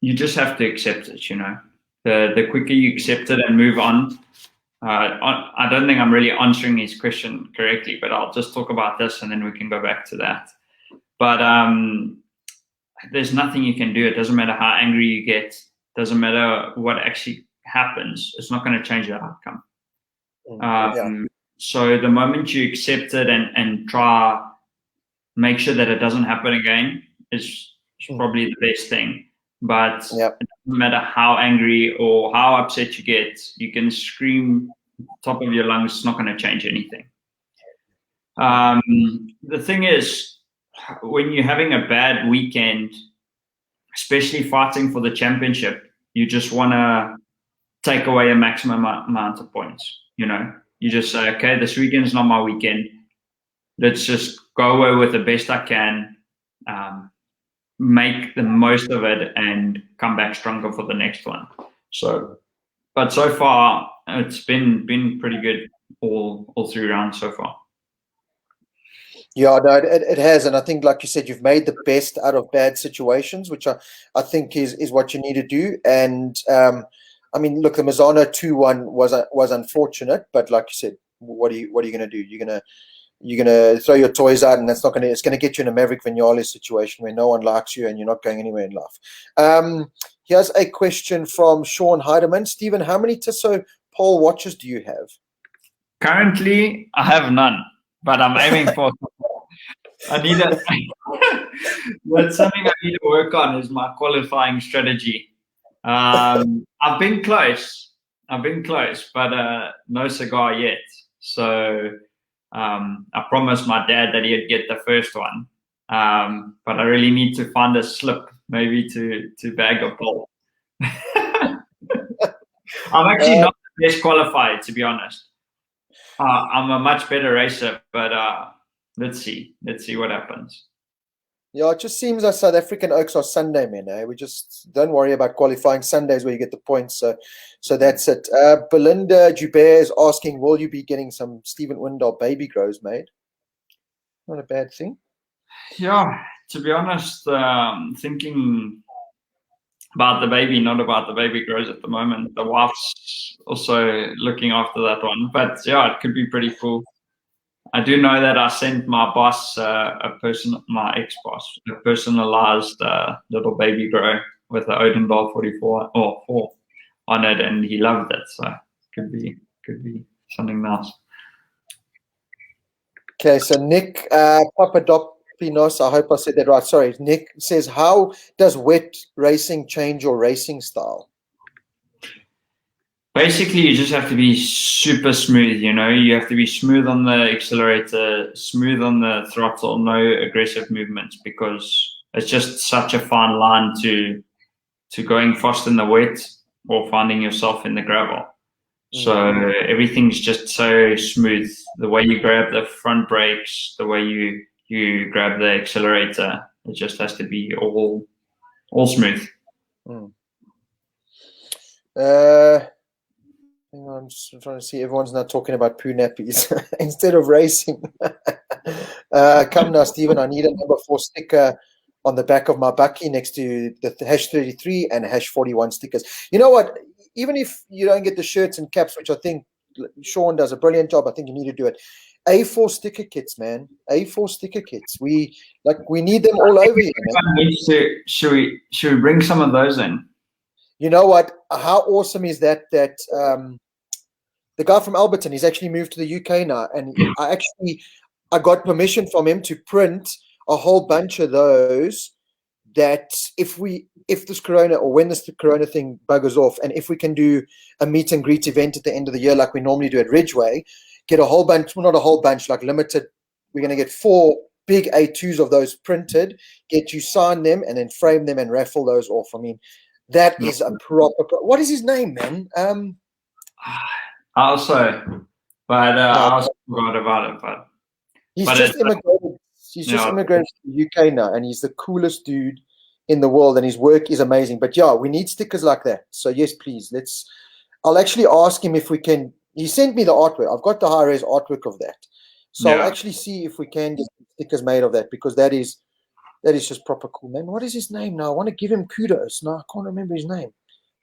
Speaker 2: you just have to accept it, you know. The quicker you accept it and move on. I don't think I'm really answering his question correctly, but I'll just talk about this and then we can go back to that. But there's nothing you can do. It doesn't matter how angry you get. Doesn't matter what actually happens. It's not going to change the outcome. So the moment you accept it and try make sure that it doesn't happen again is probably the best thing. But it doesn't matter how angry or how upset you get, you can scream top of your lungs. It's not going to change anything. The thing is, when you're having a bad weekend, especially fighting for the championship, you just want to take away a maximum amount of points. You know, you just say, okay, this weekend's not my weekend. Let's just go away with the best I can, make the most of it, and come back stronger for the next one. So, but so far, it's been pretty good all three rounds so far.
Speaker 1: Yeah, no, it has, and I think, like you said, you've made the best out of bad situations, which I think is what you need to do. And I mean, look, the Mazzano 2-1 was unfortunate, but like you said, what are you going to do? You're gonna throw your toys out, and it's gonna get you in a Maverick Vinales situation where no one likes you and you're not going anywhere in life. Here's a question from Sean Heidemann. Stephen, how many Tissot pole watches do you have?
Speaker 2: Currently, I have none, but I'm aiming for. I need a. That's something I need to work on. Is my qualifying strategy. I've been close, but no cigar yet. So. I promised my dad that he'd get the first one, but I really need to find a slip, maybe to bag a pole. I'm actually not the best qualified, to be honest. I'm a much better racer, but let's see what happens.
Speaker 1: Yeah, it just seems like South African Oaks are Sunday men. Eh? We just don't worry about qualifying. Sundays where you get the points. So that's it. Belinda Joubert is asking, will you be getting some Stephen Odendaal baby grows made? Not a bad thing.
Speaker 2: Yeah, to be honest, thinking about the baby, not about the baby grows at the moment. The wife's also looking after that one. But yeah, it could be pretty cool. I do know that I sent my boss, my ex-boss, a personalized little baby grow with the Odendaal 44 or 4 on it, and he loved it. So could be something nice.
Speaker 1: Okay, so Nick Papadopinos, I hope I said that right. Sorry, Nick says, how does wet racing change your racing style?
Speaker 2: Basically, you just have to be super smooth, you know. You have to be smooth on the accelerator, smooth on the throttle, no aggressive movements, because it's just such a fine line to going fast in the wet or finding yourself in the gravel. So everything's just so smooth. The way you grab the front brakes, the way you grab the accelerator, it just has to be all smooth.
Speaker 1: Hang on, I'm just trying to see. Everyone's now talking about poo nappies instead of racing. Come now, Stephen. I need a number 4 sticker on the back of my bucky next to the #33 and #41 stickers. You know what? Even if you don't get the shirts and caps, which I think Sean does a brilliant job, I think you need to do it. A4 sticker kits, man. A4 sticker kits. We need them all over here, man.
Speaker 2: Should we bring some of those in?
Speaker 1: You know what? How awesome is that? That the guy from Alberton, he's actually moved to the UK now, and I got permission from him to print a whole bunch of those. That if this Corona, or when this Corona thing buggers off, and if we can do a meet and greet event at the end of the year like we normally do at Ridgeway, get a whole bunch, well, not a whole bunch, like limited. We're going to get 4 big A2s of those printed, get you sign them, and then frame them and raffle those off. I mean. That is a proper. What is his name, man?
Speaker 2: Also, but I also forgot about it. But
Speaker 1: he's just immigrated. He's just immigrated to the UK now, and he's the coolest dude in the world, and his work is amazing. But yeah, we need stickers like that. So yes, please, let's. I'll actually ask him if we can. He sent me the artwork. I've got the high-res artwork of that. So I'll actually see if we can get stickers made of that, because that is just proper cool, man. What is his name now? I want to give him kudos. No, I can't remember his name.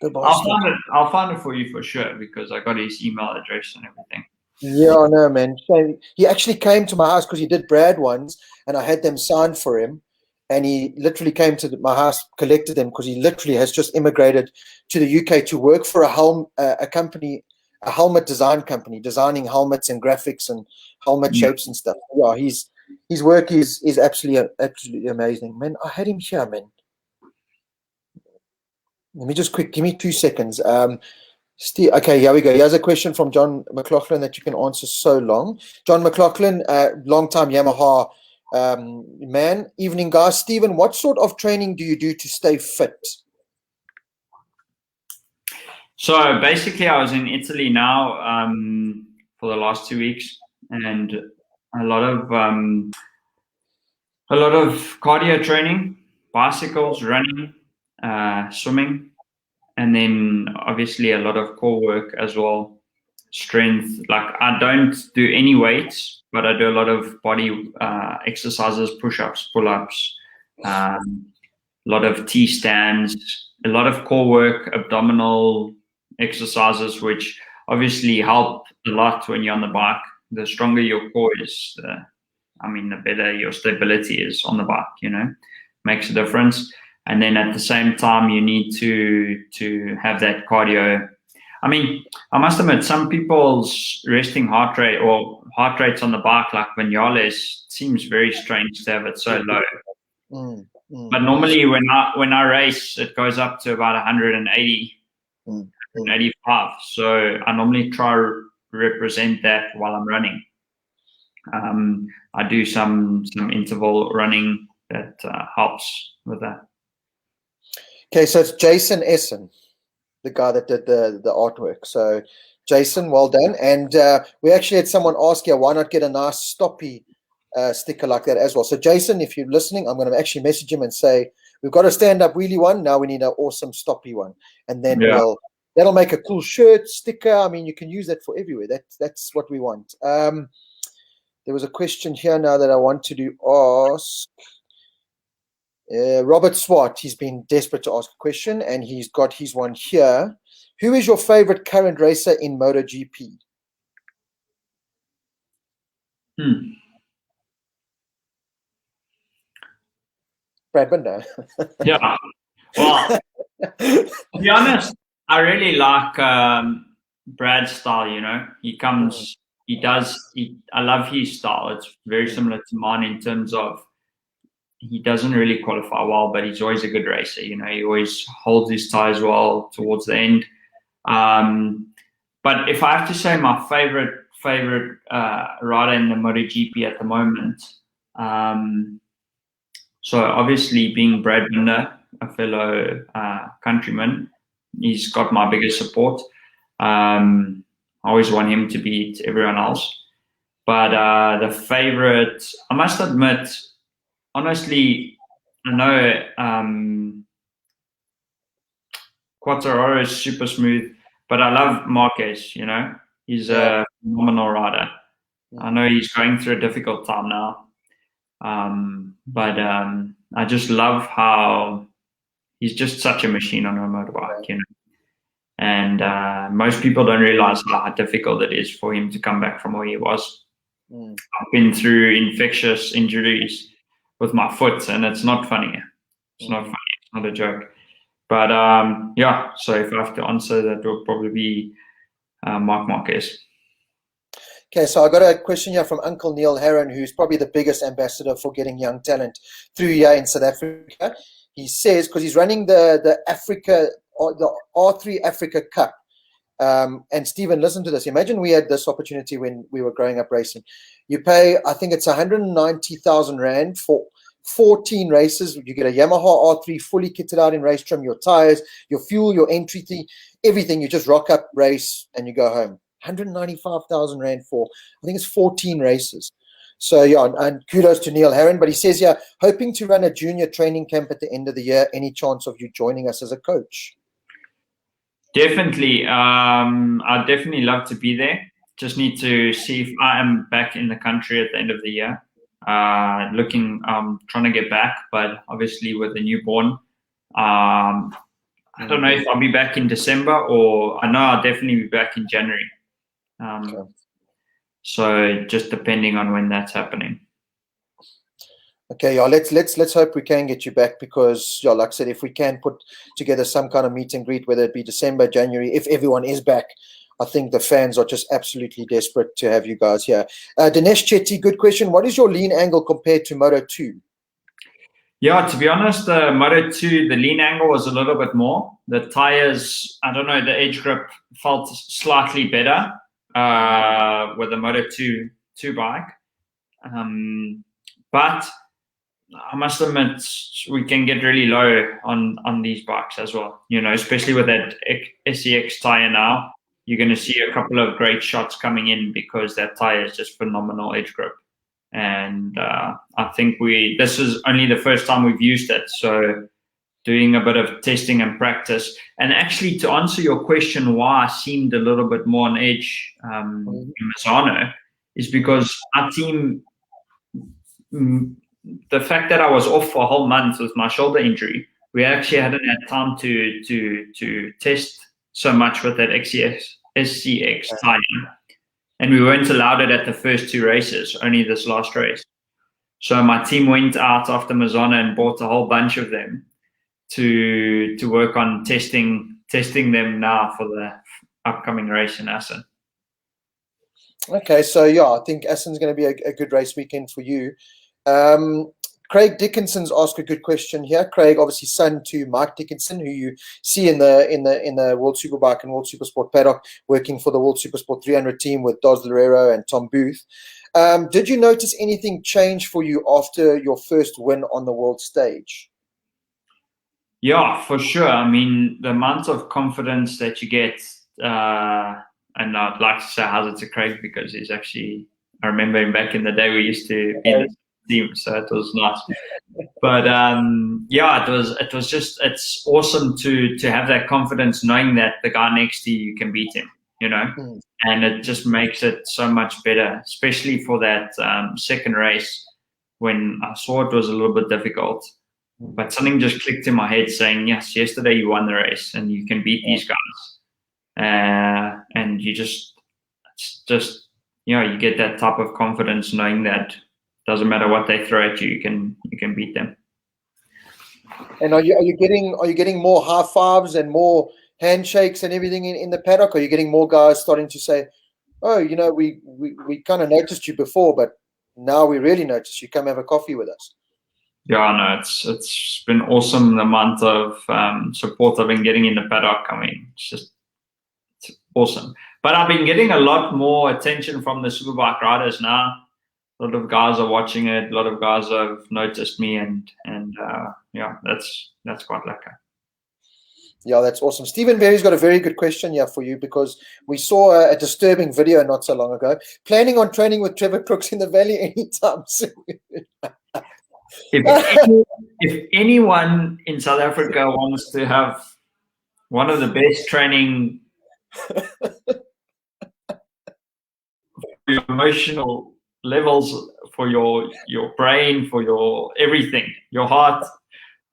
Speaker 2: I'll find it for you for sure, because I got his email address and everything.
Speaker 1: Yeah, I know, man. So he actually came to my house because he did Brad ones, and I had them signed for him. And he literally came to my house, collected them, because he literally has just immigrated to the UK to work for a company, a helmet design company, designing helmets and graphics and helmet shapes and stuff. Yeah, his work is absolutely amazing, man. I had him here, man. Let me just give me 2 seconds. Steve, okay, here we go. Here's a question from John McLaughlin that you can answer so long. John McLaughlin, long-time Yamaha man. Evening, guys. Stephen, what sort of training do you do to stay fit?
Speaker 2: So basically, I was in Italy now for the last 2 weeks, and a lot of cardio training, bicycles, running, swimming, and then obviously a lot of core work as well, strength. Like, I don't do any weights, but I do a lot of body exercises, push-ups, pull-ups, a lot of T-stands, a lot of core work, abdominal exercises, which obviously help a lot when you're on the bike. The stronger your core is, the better your stability is on the bike, makes a difference. And then at the same time, you need to have that cardio. I mean, I must admit, some people's resting heart rate or heart rates on the bike, like Vignales, seems very strange to have it so low. But normally when I race, it goes up to about 180, 185. So I normally try to represent that while I'm running. I do some interval running that helps with that.
Speaker 1: Okay, so it's Jason Essen, the guy that did the artwork. So Jason, well done. And we actually had someone ask here, why not get a nice stoppy sticker like that as well? So Jason, if you're listening, I'm going to actually message him and say, we've got a stand-up wheelie one. Now we need an awesome stoppy one. And then that'll make a cool shirt, sticker. I mean, you can use that for everywhere. That's what we want. There was a question here now that I want to ask. Robert Swart, he's been desperate to ask a question, and he's got his one here. Who is your favorite current racer in Motogp? Brad Binder.
Speaker 2: Yeah. Well, to be honest, I really like Brad's style. I love his style. It's very similar to mine in terms of he doesn't really qualify well, but he's always a good racer. He always holds his tires well towards the end. But if I have to say my favorite rider in the MotoGP at the moment, so obviously being Brad Binder, a fellow countryman, he's got my biggest support. I always want him to beat everyone else. But the favorite, I must admit, honestly, I know Quartararo is super smooth, but I love Marquez. He's a phenomenal rider. I know he's going through a difficult time now, but I just love how he's just such a machine on a motorbike. And most people don't realize how difficult it is for him to come back from where he was. I've been through infectious injuries with my foot, and it's not funny. It's not funny. It's not a joke. But so if I have to answer, that will probably be Marc Marquez.
Speaker 1: Okay, so I got a question here from Uncle Neil Heron, who's probably the biggest ambassador for getting young talent through here in South Africa. He says, because he's running the Africa, or the R3 Africa Cup. And Stephen, listen to this. Imagine we had this opportunity when we were growing up racing. You pay, I think it's 190,000 Rand for 14 races. You get a Yamaha R3 fully kitted out in race trim, your tires, your fuel, your entry fee, everything. You just rock up, race, and you go home. 195,000 Rand for, I think it's 14 races. So yeah, and kudos to Neil Heron. But he says, yeah, hoping to run a junior training camp at the end of the year. Any chance of you joining us as a coach?
Speaker 2: Definitely. I'd definitely love to be there. Just need to see if I am back in the country at the end of the year. Trying to get back, but obviously with the newborn, I don't know if I'll be back in December, or I know I'll definitely be back in January.
Speaker 1: Okay.
Speaker 2: So just depending on when that's happening.
Speaker 1: Okay, yeah, let's hope we can get you back, because yeah, like I said, if we can put together some kind of meet and greet, whether it be December, January, if everyone is back, I think the fans are just absolutely desperate to have you guys here. Dinesh Chetty, good question. What is your lean angle compared to Moto 2?
Speaker 2: Yeah, to be honest, the Moto 2, the lean angle was a little bit more. The tires, I don't know, the edge grip felt slightly better with the Moto 2 bike. But I must admit, we can get really low on these bikes as well. You know, especially with that SEX tire now, you're going to see a couple of great shots coming in because that tire is just phenomenal edge grip. And I think this is only the first time we've used it. So doing a bit of testing and practice. And actually, to answer your question, why I seemed a little bit more on edge in Misano is because our team, the fact that I was off for a whole month with my shoulder injury, we actually hadn't had time to test so much with that SCX tire. And we weren't allowed it at the first 2 races, only this last race. So my team went out after Misano and bought a whole bunch of them to work on testing them now for the upcoming race in Assen.
Speaker 1: Okay, so yeah, I think Assen's going to be a good race weekend for you. Craig Dickinson's asked a good question here. Craig, obviously son to Mike Dickinson, who you see in the World Superbike and World Supersport paddock, working for the World Supersport 300 team with Dos Loureiro and Tom Booth. Did you notice anything change for you after your first win on the world stage?
Speaker 2: Yeah, for sure. I mean, the amount of confidence that you get, and I'd like to say how's it to Craig, because he's actually, I remember him back in the day, we used to be in the team, so it was nice. But yeah, it's awesome to have that confidence, knowing that the guy next to you can beat him, you know, and it just makes it so much better, especially for that second race when I saw it was a little bit difficult. But something just clicked in my head saying, yes, yesterday you won the race and you can beat these guys. And you just, you know, you get that type of confidence knowing that doesn't matter what they throw at you, you can beat them.
Speaker 1: And are you getting more high fives and more handshakes and everything in the paddock? Are you getting more guys starting to say, oh, you know, we kind of noticed you before, but now we really noticed you, come have a coffee with us?
Speaker 2: Yeah, no, it's been awesome, the amount of support I've been getting in the paddock. I mean, it's awesome. But I've been getting a lot more attention from the Superbike riders now. A lot of guys are watching it. A lot of guys have noticed me, and yeah, that's quite lekker.
Speaker 1: Yeah, that's awesome. Stephen Berry's got a very good question here for you, because we saw a disturbing video not so long ago. Planning on training with Trevor Crooks in the Valley anytime soon?
Speaker 2: If anyone in South Africa wants to have one of the best training for your emotional levels, for your brain, for your everything, your heart,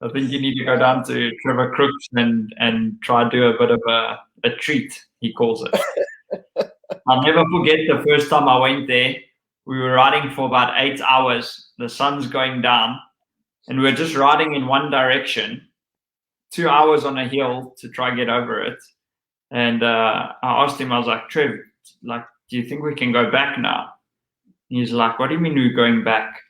Speaker 2: I think you need to go down to Trevor Crooks and try to do a bit of a treat, he calls it. I'll never forget the first time I went there. We were riding for about 8 hours. The sun's going down, and we were just riding in one direction, 2 hours on a hill to try and get over it. And I asked him, I was like, Trev, like, do you think we can go back now? And he's like, what do you mean we're going back?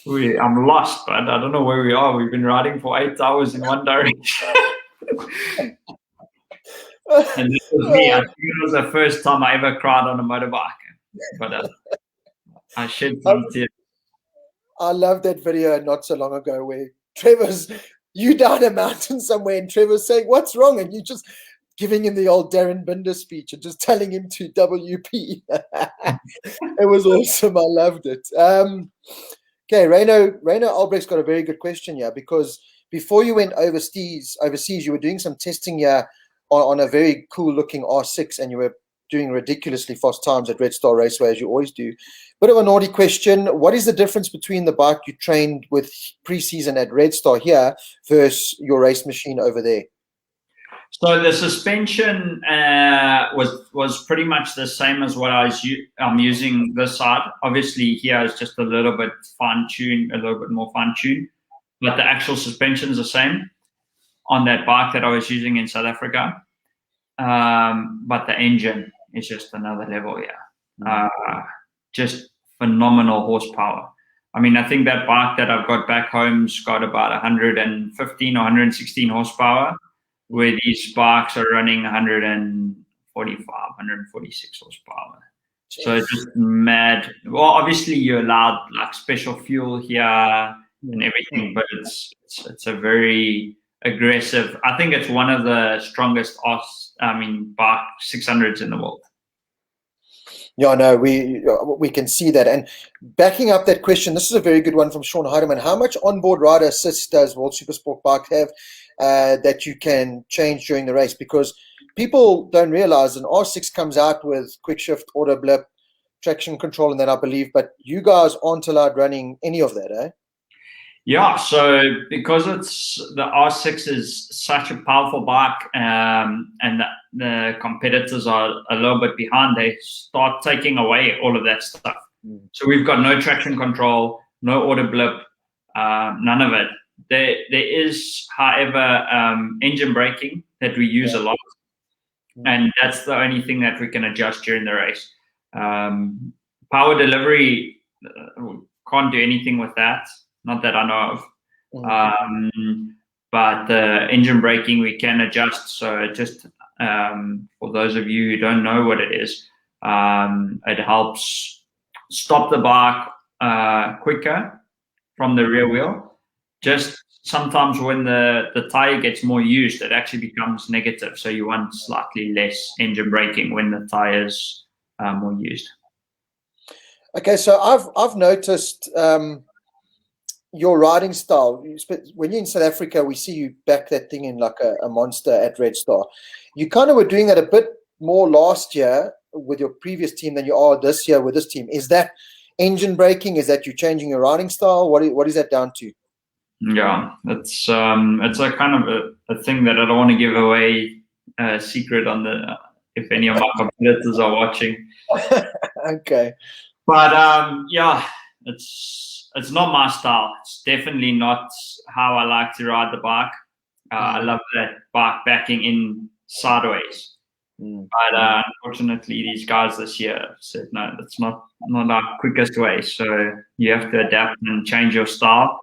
Speaker 2: I'm lost, but I don't know where we are. We've been riding for 8 hours in one direction. And this was me. I think it was the first time I ever cried on a motorbike. But I shed some tears.
Speaker 1: I love that video not so long ago where Trevor's, you down a mountain somewhere, and Trevor's saying, what's wrong? And you just giving him the old Darren Binder speech and just telling him to WP. It was awesome. I loved it. Okay, Rainer Albrecht's got a very good question here, because before you went overseas, you were doing some testing here on a very cool looking R6 and you were doing ridiculously fast times at Red Star Raceway, as you always do. Bit of a naughty question. What is the difference between the bike you trained with pre-season at Red Star here versus your race machine over there?
Speaker 2: So the suspension was pretty much the same as what I'm using this side. Obviously, here is just a little bit fine-tuned, a little bit more fine-tuned, but the actual suspension is the same on that bike that I was using in South Africa. But the engine is just another level, yeah. Just phenomenal horsepower. I mean, I think that bike that I've got back home's got about 115 or 116 horsepower, where these bikes are running 145, 146 horsepower. Jeez. So it's just mad. Well, obviously you're allowed like special fuel here and everything, but it's a very aggressive. I think it's one of the strongest bike 600s in the world.
Speaker 1: Yeah, no, we can see that. And backing up that question, this is a very good one from Sean Heidemann. How much onboard rider assist does World Supersport bike have that you can change during the race? Because people don't realize an R6 comes out with quick shift, auto blip, traction control, and then I believe, but you guys aren't allowed running any of that, eh?
Speaker 2: Yeah, so because the R6 is such a powerful bike, and the competitors are a little bit behind, they start taking away all of that stuff. So we've got no traction control, no auto blip, none of it. There is, however, engine braking that we use a lot, and that's the only thing that we can adjust during the race. Power delivery, can't do anything with that. Not that I know of. But the engine braking we can adjust. So just for those of you who don't know what it is, it helps stop the bike quicker from the rear wheel. Just sometimes when the tire gets more used, it actually becomes negative. So you want slightly less engine braking when the tires are more used. Okay,
Speaker 1: so I've noticed your riding style. When you're in South Africa, we see you back that thing in like a monster at Red Star. You kind of were doing that a bit more last year with your previous team than you are this year with this team. Is that engine braking? Is that you changing your riding style? What is that down to?
Speaker 2: Yeah, it's a kind of a thing that I don't want to give away a secret on if any of my competitors are watching.
Speaker 1: Okay.
Speaker 2: But yeah, it's not my style. It's definitely not how I like to ride the bike. I love that bike backing in sideways. But unfortunately, these guys this year said, no, that's not our quickest way. So you have to adapt and change your style.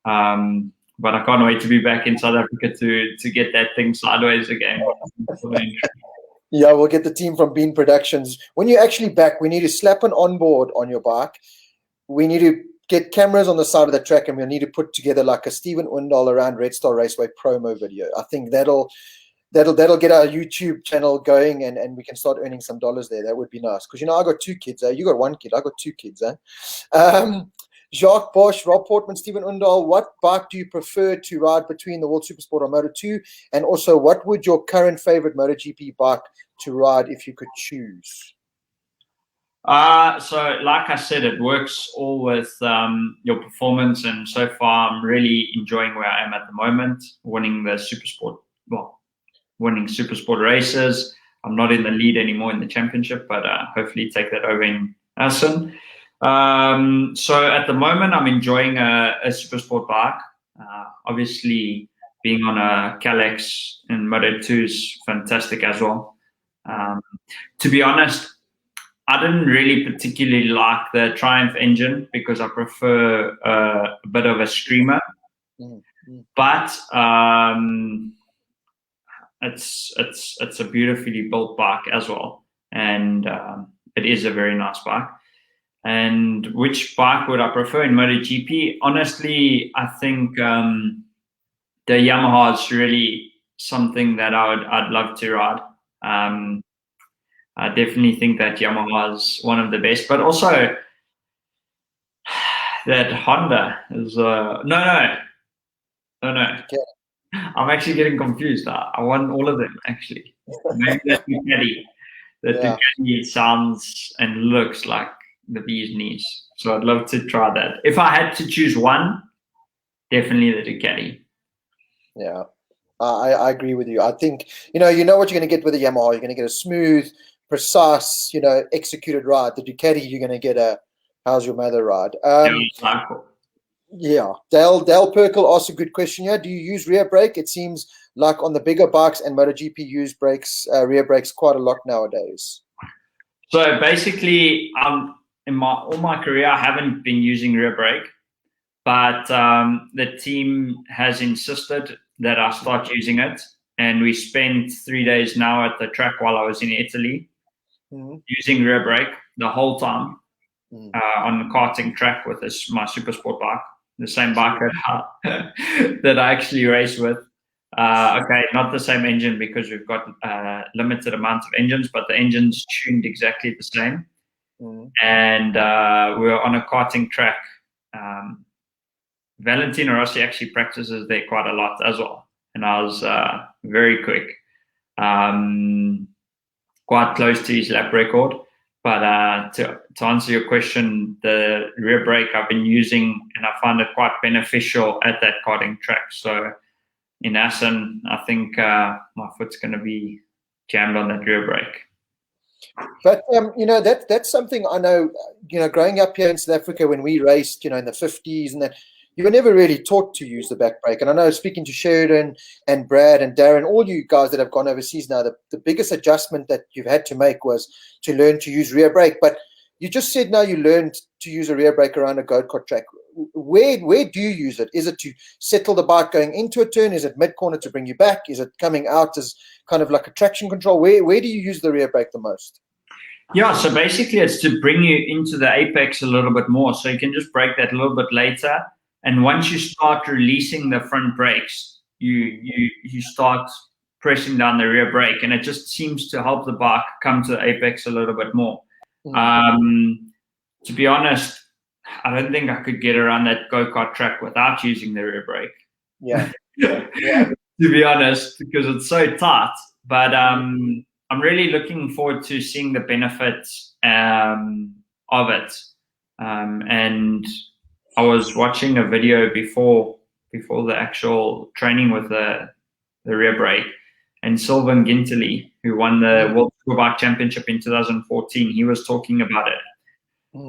Speaker 2: But I can't wait to be back in South Africa to get that thing sideways again.
Speaker 1: Yeah, we'll get the team from Bean Productions. When you're actually back, we need to slap an onboard on your bike. We need to get cameras on the side of the track, and we'll need to put together like a Stephen Odendaal around Red Star Raceway promo video. I think that'll get our YouTube channel going, and we can start earning some dollars there. That would be nice. Because, I got 2 kids. You got 1 kid. I got 2 kids. Jacques Bosch, Rob Portman, Stephen Odendaal, what bike do you prefer to ride between the World Supersport or Moto2? And also, what would your current favorite MotoGP bike to ride if you could choose?
Speaker 2: So like I said, it works all with your performance, and so far I'm really enjoying where I am at the moment, winning Supersport races. I'm not in the lead anymore in the championship, but hopefully take that over in Assen. So at the moment I'm enjoying a Supersport bike. Obviously being on a Calex in Moto2 is fantastic as well. To be honest, I didn't really particularly like the Triumph engine because I prefer a bit of a screamer. But it's a beautifully built bike as well, and it is a very nice bike. And which bike would I prefer in MotoGP? Honestly, I think the Yamaha is really something that I'd love to ride. I definitely think that Yamaha is one of the best, but also that Honda is no.
Speaker 1: Okay.
Speaker 2: I'm actually getting confused. I want all of them, actually. Maybe that Ducati. The
Speaker 1: Yeah.
Speaker 2: Ducati sounds and looks like the bee's knees. So I'd love to try that. If I had to choose one, definitely the Ducati.
Speaker 1: Yeah. I agree with you. I think, you know what you're going to get with a Yamaha. You're going to get a smooth, precise, executed ride. The Ducati, you're going to get a how's your mother ride. Yeah. Dale Perkel asked a good question here. Do you use rear brake? It seems like on the bigger bikes and Motogp use rear brakes quite a lot nowadays.
Speaker 2: So basically, in all my career, I haven't been using rear brake, but the team has insisted that I start using it. And we spent 3 days now at the track while I was in Italy using rear brake the whole time on the karting track with my super sport bike, the same bike that I actually race with. Okay, not the same engine because we've got limited amounts of engines, but the engine's tuned exactly the same. And we were on a karting track. Valentino Rossi actually practices there quite a lot as well. And I was very quick, quite close to his lap record. But to answer your question, the rear brake I've been using, and I find it quite beneficial at that karting track. So in Assen, I think my foot's going to be jammed on that rear brake.
Speaker 1: But that's something I know. Growing up here in South Africa, when we raced, in the 50s and that, you were never really taught to use the back brake. And I know, speaking to Sheridan and Brad and Darren, all you guys that have gone overseas now, the biggest adjustment that you've had to make was to learn to use rear brake. But you just said now you learned to use a rear brake around a go-kart track. Where do you use it? Is it to settle the bike going into a turn? Is it mid-corner to bring you back? Is it coming out as kind of like a traction control? Where do you use the rear brake the most?
Speaker 2: Yeah, so basically it's to bring you into the apex a little bit more. So you can just brake that a little bit later. And once you start releasing the front brakes, you start pressing down the rear brake, and it just seems to help the bike come to the apex a little bit more. To be honest, I don't think I could get around that go-kart track without using the rear brake.
Speaker 1: Yeah.
Speaker 2: To be honest, because it's so tight. But I'm really looking forward to seeing the benefits of it. And I was watching a video before the actual training with the rear brake, and Sylvain Gintely, who won the World Superbike Championship in 2014, he was talking about it.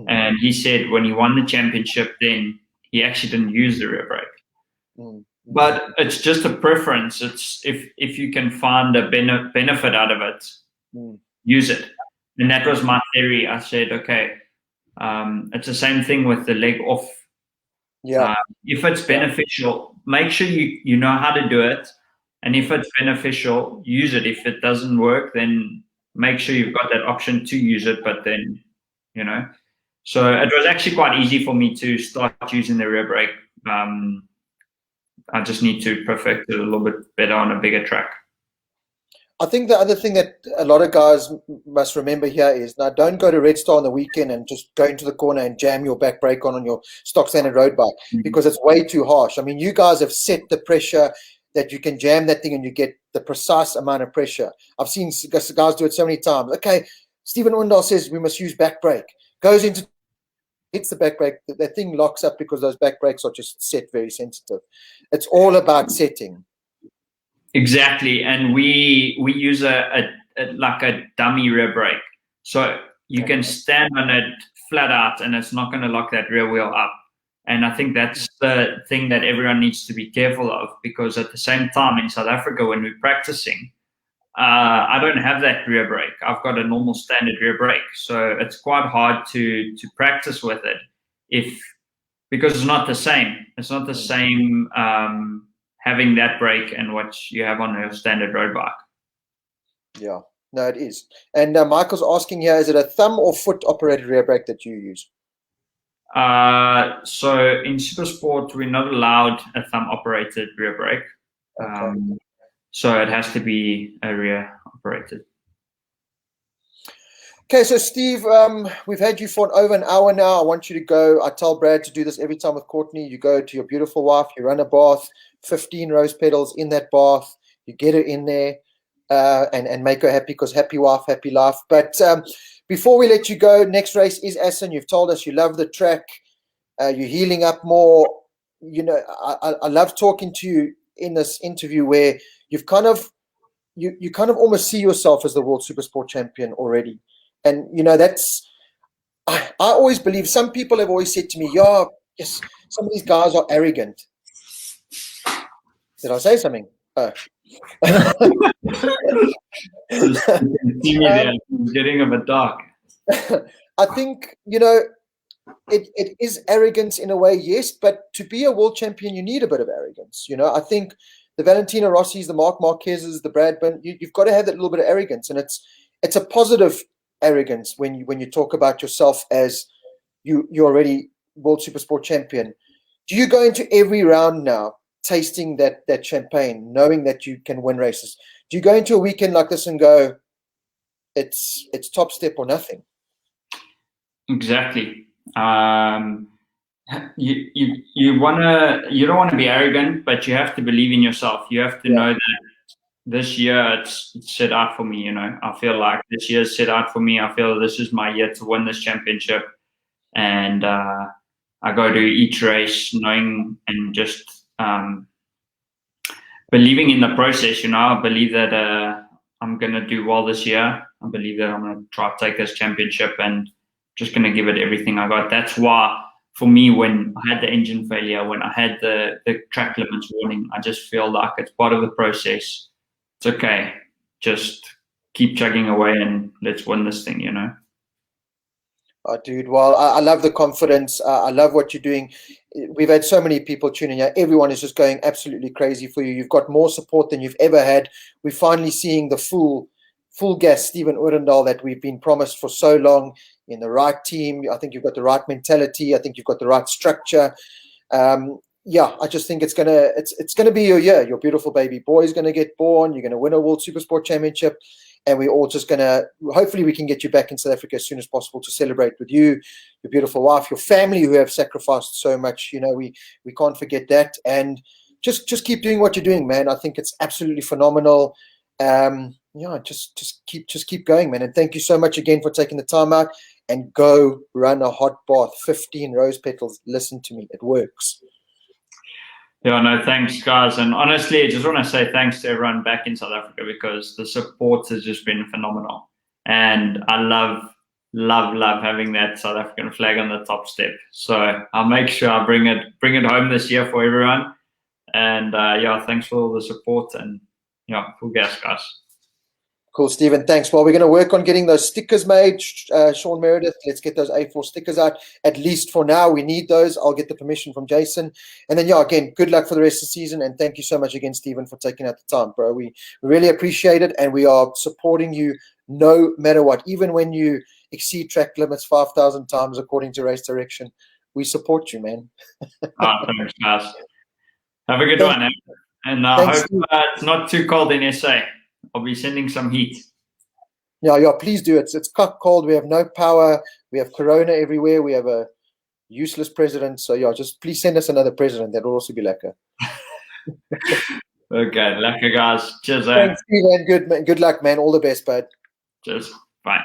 Speaker 2: And he said when he won the championship, then he actually didn't use the rear brake. But it's just a preference. It's if you can find a benefit out of it, use it. And that was my theory. I said, okay, it's the same thing with the leg off.
Speaker 1: Yeah.
Speaker 2: If it's beneficial, make sure you know how to do it. And if it's beneficial, use it. If it doesn't work, then make sure you've got that option to use it. But then, So it was actually quite easy for me to start using the rear brake. I just need to perfect it a little bit better on a bigger track.
Speaker 1: I think the other thing that a lot of guys must remember here is, now, don't go to Red Star on the weekend and just go into the corner and jam your back brake on your stock standard road bike, because it's way too harsh. I mean, you guys have set the pressure that you can jam that thing and you get the precise amount of pressure. I've seen guys do it so many times. Okay, Stephen Odendaal says we must use back brake. Goes into, hits the back brake. That thing locks up because those back brakes are just set very sensitive. It's all about setting.
Speaker 2: Exactly, and we use a dummy rear brake, so you can stand on it flat out, and it's not going to lock that rear wheel up. And I think that's the thing that everyone needs to be careful of, because at the same time in South Africa when we're practicing, I don't have that rear brake. I've got a normal standard rear brake, so it's quite hard to practice with it because it's not the same. It's not the same. Having that brake and what you have on your standard road bike. Yeah,
Speaker 1: no, it is. And Michael's asking here, is it a thumb or foot operated rear brake that you use?
Speaker 2: So in super sport, we're not allowed a thumb operated rear brake. Okay. So it has to be a rear operated.
Speaker 1: Okay, so Steve, we've had you for over an hour now. I want you to go. I tell Brad to do this every time with Courtney. You go to your beautiful wife, you run a bath, 15 rose petals in that bath. You get her in there and make her happy, because happy wife, happy life. But before we let you go, next race is Essen. You've told us you love the track. You're healing up more. You know, I love talking to you in this interview where you've kind of you kind of almost see yourself as the world supersport champion already. And you know, that's I always believe, some people have always said to me, yeah, yes, some of these guys are arrogant. Did I say something?
Speaker 2: Getting a bit dark.
Speaker 1: I think, you know, it is arrogance in a way, yes, but to be a world champion, you need a bit of arrogance. You know, I think the Valentino Rossi's, the Marc Marquez's, the Bradburn, you've got to have that little bit of arrogance, and it's a positive arrogance when you talk about yourself as you're already world supersport champion. Do you go into every round now tasting that champagne, knowing that you can win races? Do you go into a weekend like this and go, it's top step or nothing?
Speaker 2: Exactly. You don't want to be arrogant, but you have to believe in yourself. You have to know that this year it's set out for me. You know, I feel like this year's set out for me. I feel this is my year to win this championship, and I go to each race knowing and just believing in the process. You know, I believe that I'm gonna do well this year. I believe that I'm gonna try to take this championship and just gonna give it everything I got. That's why, for me, when I had the engine failure, when I had the track limits warning, I just feel like it's part of the process. It's okay. Just keep chugging away and let's win this thing, you know?
Speaker 1: Oh, dude, well, I love the confidence. I love what you're doing. We've had so many people tuning out. Everyone is just going absolutely crazy for you. You've got more support than you've ever had. We're finally seeing the full gas Stephen Odendaal that we've been promised for so long, in the right team. I think you've got the right mentality. I think you've got the right structure. I just think it's gonna be your year. Your beautiful baby boy is gonna get born. You're gonna win a World Supersport Championship, and we're all just gonna, hopefully we can get you back in South Africa as soon as possible to celebrate with you, your beautiful wife, your family who have sacrificed so much. You know, we can't forget that. And just keep doing what you're doing, man. I think it's absolutely phenomenal. Just keep going, man. And thank you so much again for taking the time out, and go run a hot bath. 15 rose petals. Listen to me, it works.
Speaker 2: Yeah, no, thanks, guys. And honestly, I just want to say thanks to everyone back in South Africa, because the support has just been phenomenal. And I love having that South African flag on the top step. So I'll make sure I bring it home this year for everyone. And thanks for all the support, and full gas, guys.
Speaker 1: Cool, Stephen. Thanks. Well, we're going to work on getting those stickers made. Sean Meredith, let's get those A4 stickers out. At least for now, we need those. I'll get the permission from Jason. And then, again, good luck for the rest of the season. And thank you so much again, Stephen, for taking out the time, bro. We really appreciate it. And we are supporting you no matter what. Even when you exceed track limits 5,000 times, according to Race Direction, we support you, man.
Speaker 2: Thanks, guys. Have a good one. Eh? And I hope it's not too cold in SA. I'll be sending some heat.
Speaker 1: Yeah, please do. It's cold. We have no power. We have corona everywhere. We have a useless president. So just please send us another president. That will also be lekker.
Speaker 2: Okay, lekker, guys. Cheers.
Speaker 1: Thanks, Steve, and good luck, man. All the best, bud.
Speaker 2: Cheers. Bye.